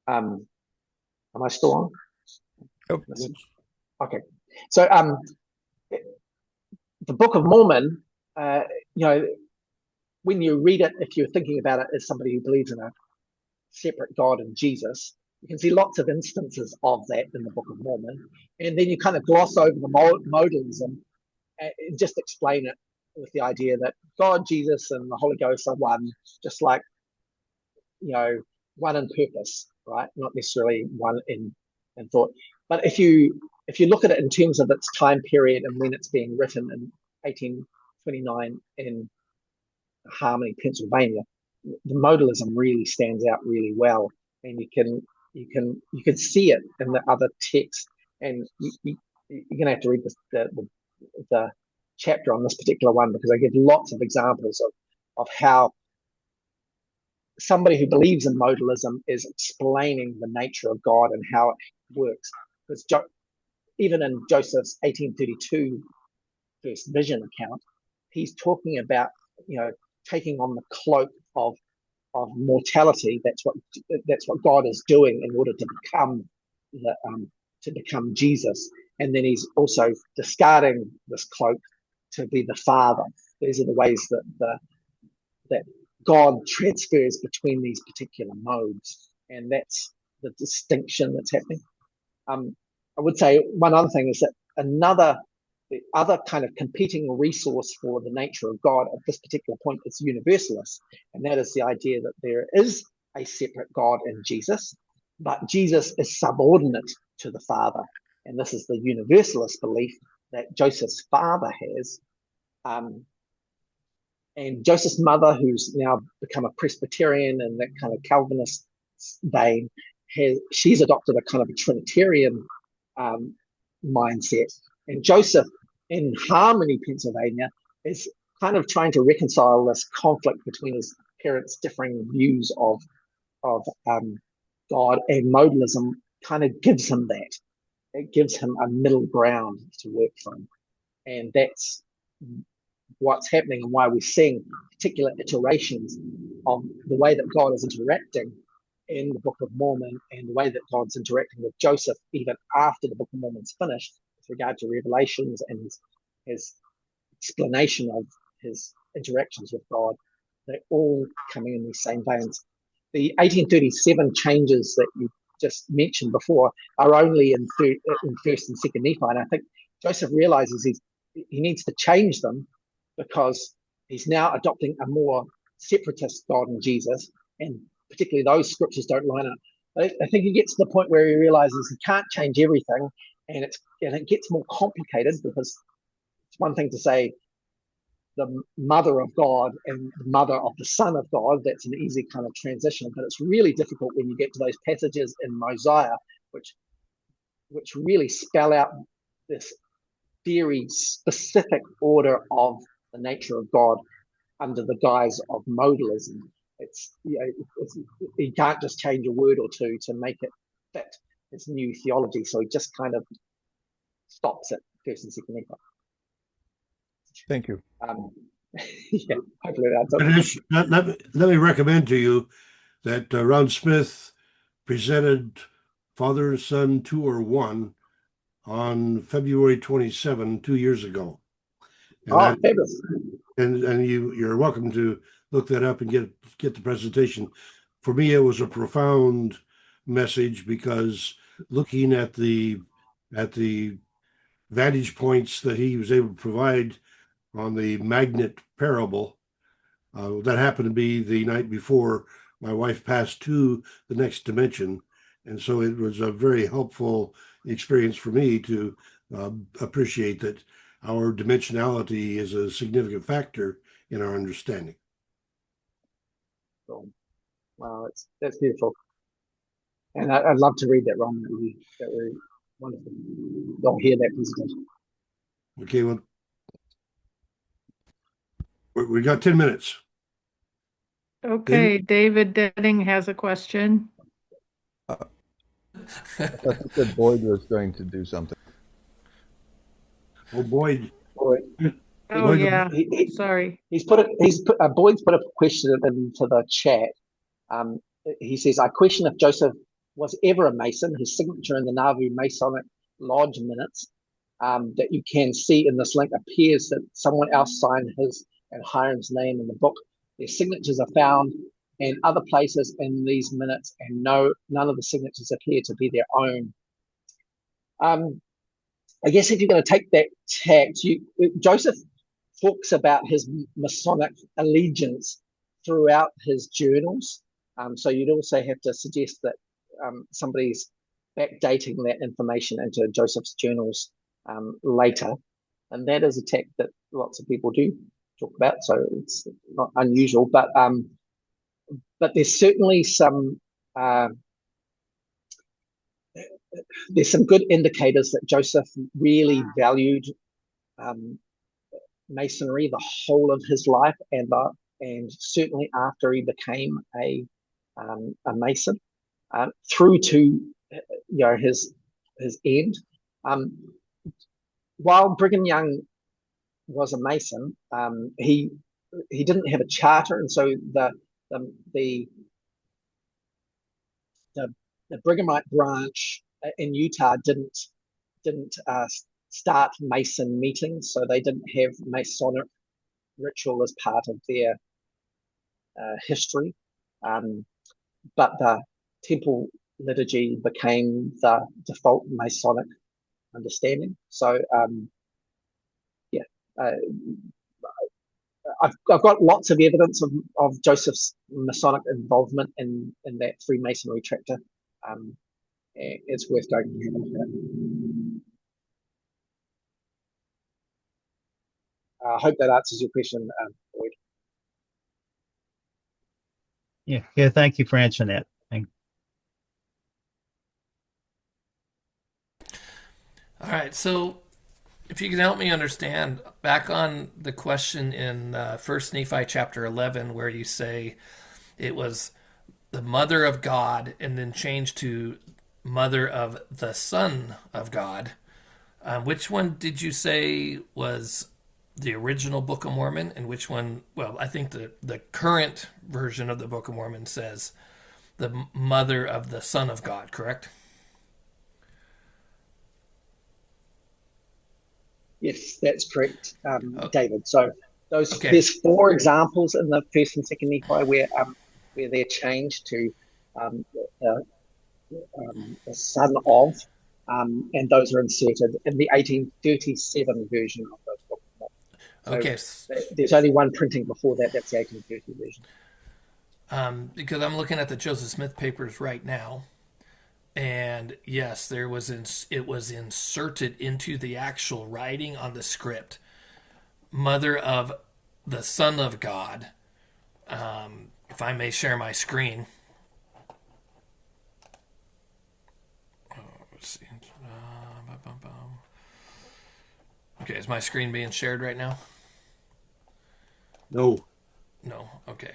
Am I still on?
Yep.
Okay. So the Book of Mormon, when you read it, if you're thinking about it as somebody who believes in a separate God and Jesus, you can see lots of instances of that in the Book of Mormon. And then you kind of gloss over the modalism and just explain it with the idea that God, Jesus, and the Holy Ghost are one, just like, one in purpose, right? Not necessarily one in thought. But if you look at it in terms of its time period and when it's being written in 1829 in Harmony, Pennsylvania, the modalism really stands out really well, and you can see it in the other text, and you're going to have to read the chapter on this particular one, because I give lots of examples of how somebody who believes in modalism is explaining the nature of God and how it works. Because even in Joseph's 1832 first vision account, he's talking about, taking on the cloak of mortality. That's what God is doing in order to become Jesus. And then he's also discarding this cloak to be the Father. These are the ways that God transfers between these particular modes, and that's the distinction that's happening. I would say one other thing is that the other kind of competing resource for the nature of God at this particular point is universalist, and that is the idea that there is a separate God in Jesus, but Jesus is subordinate to the Father, and this is the universalist belief that Joseph's father has. And Joseph's mother, who's now become a Presbyterian and that kind of Calvinist vein, she's adopted a kind of a Trinitarian mindset. And Joseph, in Harmony, Pennsylvania, is kind of trying to reconcile this conflict between his parents' differing views of God, and modalism kind of gives him that. It gives him a middle ground to work from. And that's what's happening, and why we're seeing particular iterations of the way that God is interacting in the Book of Mormon, and the way that God's interacting with Joseph even after the Book of Mormon's finished, with regard to revelations and his explanation of his interactions with God. They're all coming in these same veins. The 1837 changes that you just mentioned before are only in First and Second Nephi, and I think Joseph realizes he needs to change them, because he's now adopting a more separatist God in Jesus, and particularly those scriptures don't line up. I think he gets to the point where he realizes he can't change everything, and it gets more complicated, because it's one thing to say the mother of God and the mother of the Son of God. That's an easy kind of transition, but it's really difficult when you get to those passages in Mosiah, which really spell out this very specific order of the nature of God under the guise of modalism. He can't just change a word or two to make it fit his new theology, so he just kind of stops at First and Second Nephi.
Thank you.
Yeah, hopefully that's
Ganesh, let me recommend to you that Ron Smith presented Father and Son 2 or 1 on February 27, 2 years ago. And
fabulous.
And you're welcome to look that up and get the presentation. For me, it was a profound message, because looking at the vantage points that he was able to provide on the magnet parable, that happened to be the night before my wife passed to the next dimension, and so it was a very helpful experience for me to appreciate that our dimensionality is a significant factor in our understanding.
Cool. Wow, that's beautiful. And I'd love to read that, Ron. That would be wonderful. Don't hear that presentation.
Okay, well, we got 10 minutes.
Okay, David Denning has a question.
I thought that Boyd was going to do something.
Oh, Boyd.
Oh, yeah. Sorry.
Boyd's put a question into the chat. He says, I question if Joseph was ever a Mason. His signature in the Nauvoo Masonic Lodge minutes that you can see in this link appears that someone else signed his and Hiram's name in the book. Their signatures are found in other places in these minutes, and none of the signatures appear to be their own. I guess if you're going to take that tact, Joseph talks about his Masonic allegiance throughout his journals. So you'd also have to suggest that somebody's backdating that information into Joseph's journals later. And that is a tact that lots of people do talk about, so it's not unusual. But there's certainly there's some good indicators that Joseph really valued Masonry the whole of his life, and certainly after he became a Mason, through to his end. While Brigham Young was a Mason, he didn't have a charter, and so the Brighamite branch in Utah didn't start Mason meetings, so they didn't have Masonic ritual as part of their history. But the temple liturgy became the default Masonic understanding. So I've got lots of evidence of Joseph's Masonic involvement in that Freemasonry chapter. It's worth going and having a look at. I hope that answers your question, Boyd.
Yeah. Thank you for answering that.
All right, so if you can help me understand, back on the question in 1 Nephi chapter 11, where you say it was the mother of God and then changed to mother of the Son of God, which one did you say was the original Book of Mormon, and which one? Well, I think the current version of the Book of Mormon says the mother of the Son of God, correct?
Yes, that's correct, David. So there's 4 examples in the first and second Nephi where they're changed to the son of, and those are inserted in the 1837 version of the Book of Mormon. So there's only one printing before that. That's the 1830 version.
Because I'm looking at the Joseph Smith papers right now. And yes, it was inserted into the actual writing on the script. Mother of the Son of God. If I may share my screen. Let's see. Okay, is my screen being shared right now?
No.
No. Okay.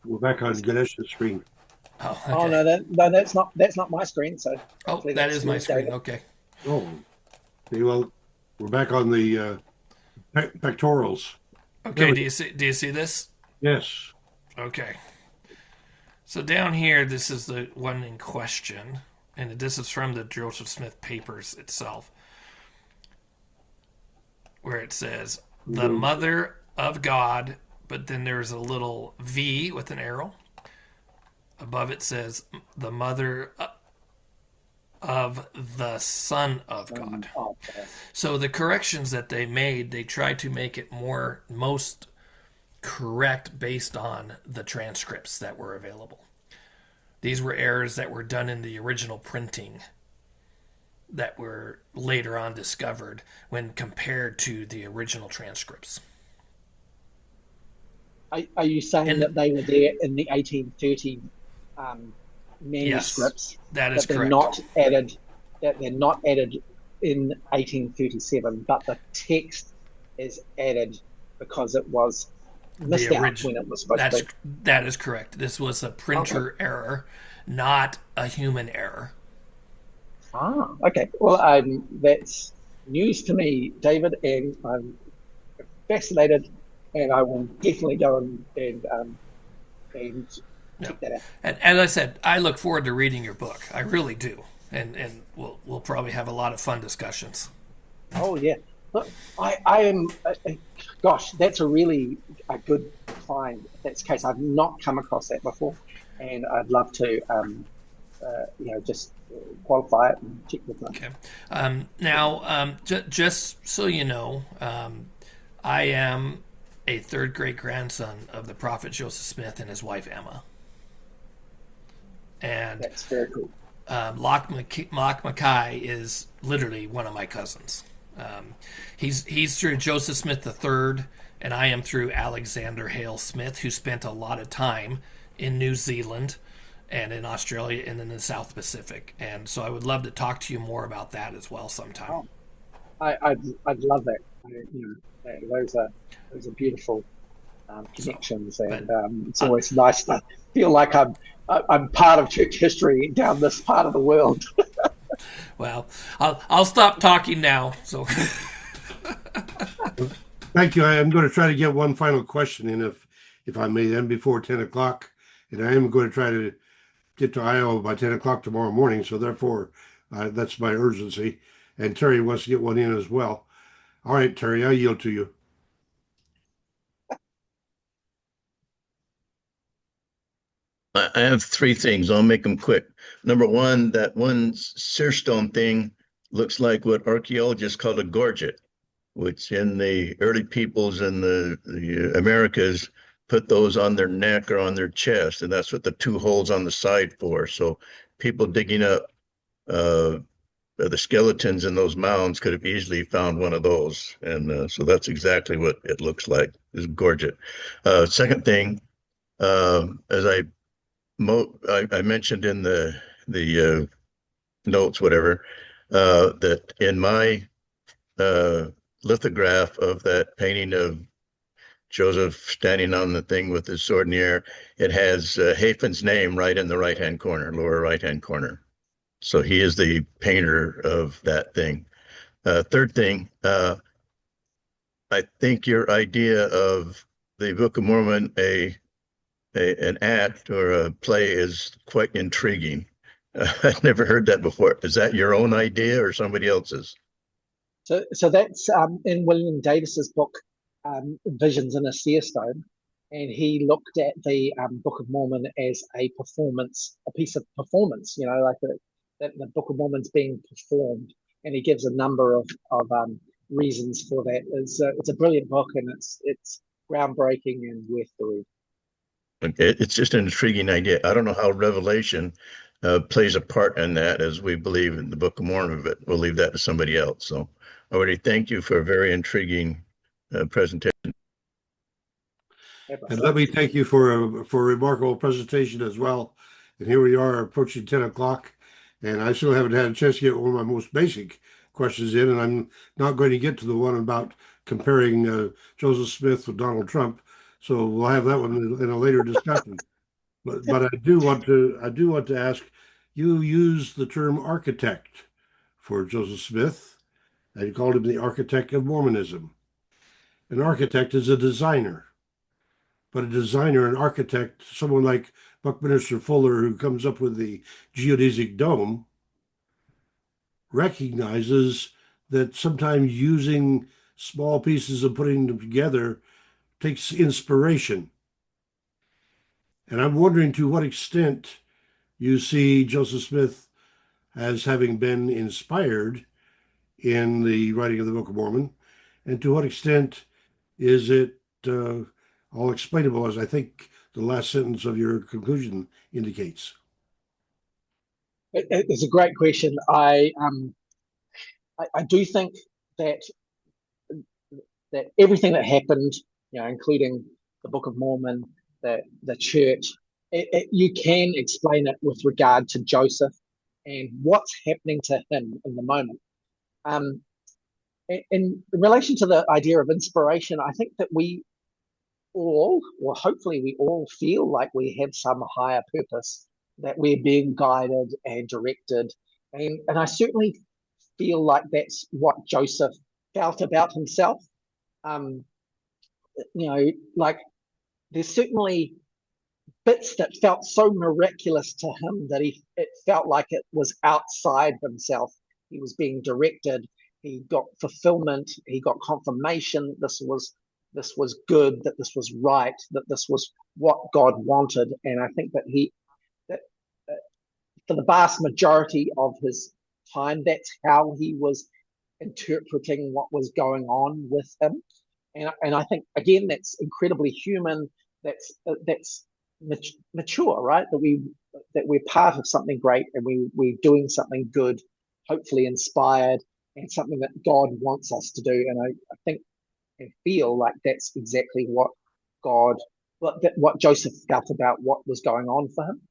We're back on Ganesh's screen.
Oh, okay.
Oh no, that's not my screen. So
that is my screen. Okay.
Oh, okay, well, we're back on the pectorals.
Okay. Do you see this?
Yes.
Okay. So down here, this is the one in question, and this is from the Joseph Smith papers itself, where it says the mother of God. But then there's a little V with an arrow. Above it says the mother of the Son of God. So the corrections that they made, they tried to make it most correct based on the transcripts that were available. These were errors that were done in the original printing that were later on discovered when compared to the original transcripts.
Are you saying that they were there in the 1830 manuscripts?
Yes, that is
they're
correct.
That they're not added in 1837, but the text is added because it was missed out when it was supposed to be.
That is correct. This was a printer error, not a human error.
Okay. Well, that's news to me, David, and I'm fascinated. And I will definitely go and check that out. And
as I said, I look forward to reading your book. I really do, and we'll probably have a lot of fun discussions.
Oh yeah, look, I am. Gosh, that's a really good find. If that's the case, I've not come across that before, and I'd love to, just qualify it and check with them.
Okay. Now, just so you know, I am a third great grandson of the prophet Joseph Smith and his wife Emma. And
that's very cool.
Loch Mackay is literally one of my cousins. He's through Joseph Smith III, and I am through Alexander Hale Smith, who spent a lot of time in New Zealand and in Australia and in the South Pacific. And so I would love to talk to you more about that as well sometime.
Oh, I'd love that. Those are beautiful connections, and it's always nice to feel like I'm part of church history down this part of the world.
Well, I'll stop talking now. So,
Thank you. I am going to try to get one final question in, if I may, then before 10 o'clock, and I am going to try to get to Iowa by 10 o'clock tomorrow morning. So therefore, that's my urgency. And Terry wants to get one in as well. All right, Terry, I yield to you.
I have three things. I'll make them quick. Number one, that one searstone thing looks like what archaeologists call a gorget, which in the early peoples in the Americas put those on their neck or on their chest, and that's what the two holes on the side for. So people digging up the skeletons in those mounds could have easily found one of those, and so that's exactly what it looks like, is gorget. Second thing, as I mentioned in the notes, whatever, that in my lithograph of that painting of Joseph standing on the thing with his sword in the air, it has Hafan's name right in the right-hand corner, lower right-hand corner. So he is the painter of that thing. Third thing, I think your idea of the Book of Mormon, an act or a play, is quite intriguing. I've never heard that before. Is that your own idea or somebody else's?
So that's in William Davis's book, Visions in a Seer Stone, and he looked at the Book of Mormon as a performance, a piece of performance. You know, like the Book of Mormon's being performed, and he gives a number of reasons for that. It's a brilliant book, and it's groundbreaking and worth the read.
It's just an intriguing idea. I don't know how Revelation plays a part in that, as we believe in the Book of Mormon, but we'll leave that to somebody else. So I already thank you for a very intriguing presentation.
And let me thank you for a remarkable presentation as well. And here we are approaching 10 o'clock, and I still haven't had a chance to get one of my most basic questions in, and I'm not going to get to the one about comparing Joseph Smith with Donald Trump. So we'll have that one in a later discussion. But I do want to ask, you used the term architect for Joseph Smith, and you called him the architect of Mormonism. An architect is a designer, but a designer, an architect, someone like Buckminster Fuller, who comes up with the geodesic dome, recognizes that sometimes using small pieces and putting them together takes inspiration. And I'm wondering to what extent you see Joseph Smith as having been inspired in the writing of the Book of Mormon, and to what extent is it all explainable, as I think the last sentence of your conclusion indicates.
It's a great question. I do think that everything that happened, you know, including the Book of Mormon, the church, you can explain it with regard to Joseph and what's happening to him in the moment. In relation to the idea of inspiration, I think that we all, or hopefully we all, feel like we have some higher purpose, that we're being guided and directed. And I certainly feel like that's what Joseph felt about himself. You know, like there's certainly bits that felt so miraculous to him that it felt like it was outside himself. He was being directed. He got fulfillment. He got confirmation that this was good, that this was right, that this was what God wanted. And I think that for the vast majority of his time, that's how he was interpreting what was going on with him. And I think, again, that's incredibly human. That's mature, right? That we're part of something great, and we're doing something good, hopefully inspired. and something that God wants us to do. And I think and feel like that's exactly what what Joseph felt about what was going on for him.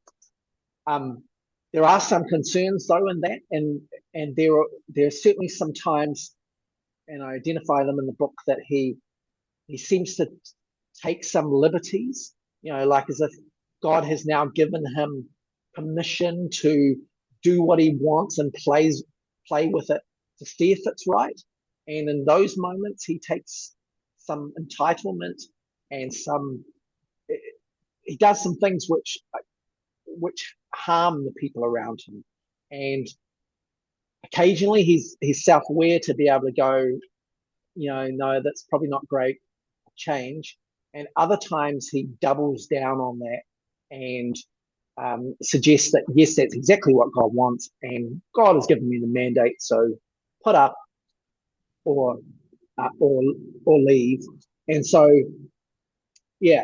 There are some concerns though in that, and there are certainly some times, and I identify them in the book, that he seems to take some liberties, like as if God has now given him permission to do what he wants and play with it to see if it's right. And in those moments, he takes some entitlement and he does some things which harm the people around him. And occasionally he's self-aware to be able to go, no, that's probably not great, change. And other times he doubles down on that and suggests that, yes, that's exactly what God wants, and God has given me the mandate, so put up or leave. And so, yeah,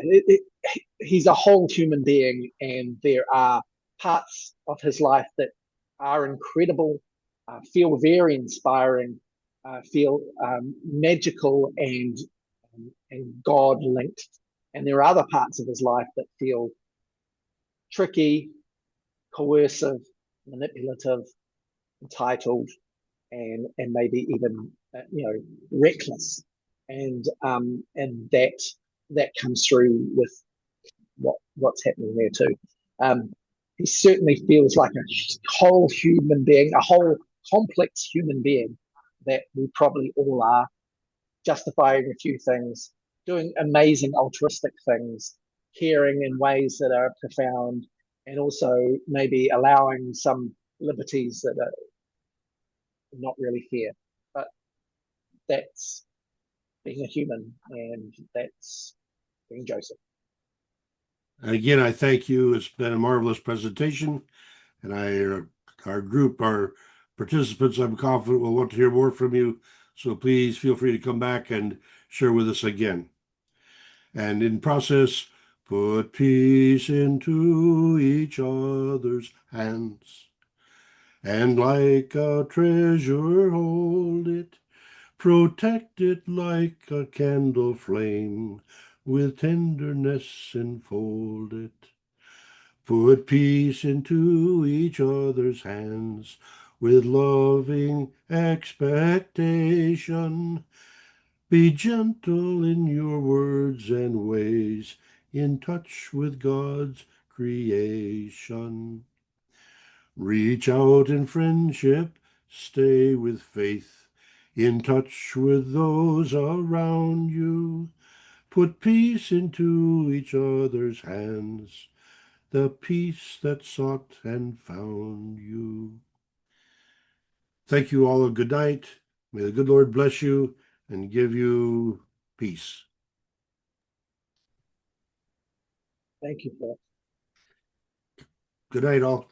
he's a whole human being, and there are parts of his life that are incredible, feel very inspiring, feel magical and God linked. And there are other parts of his life that feel tricky, coercive, manipulative, entitled, and maybe even reckless. And that comes through with what's happening there too. He certainly feels like a whole human being, a whole complex human being that we probably all are, justifying a few things, doing amazing altruistic things, caring in ways that are profound, and also maybe allowing some liberties that are not really fair. But that's being a human, and that's being Joseph.
Again, I thank you. It's been a marvelous presentation, and our participants, I'm confident will want to hear more from you. So please feel free to come back and share with us again. And in process, put peace into each other's hands, and like a treasure hold it, protect it like a candle flame, with tenderness enfold it. Put peace into each other's hands, with loving expectation. Be gentle in your words and ways, in touch with God's creation. Reach out in friendship, stay with faith, in touch with those around you. Put peace into each other's hands, the peace that sought and found you. Thank you all, a good night. May the good Lord bless you and give you peace.
Thank you, Paul.
Good night, all.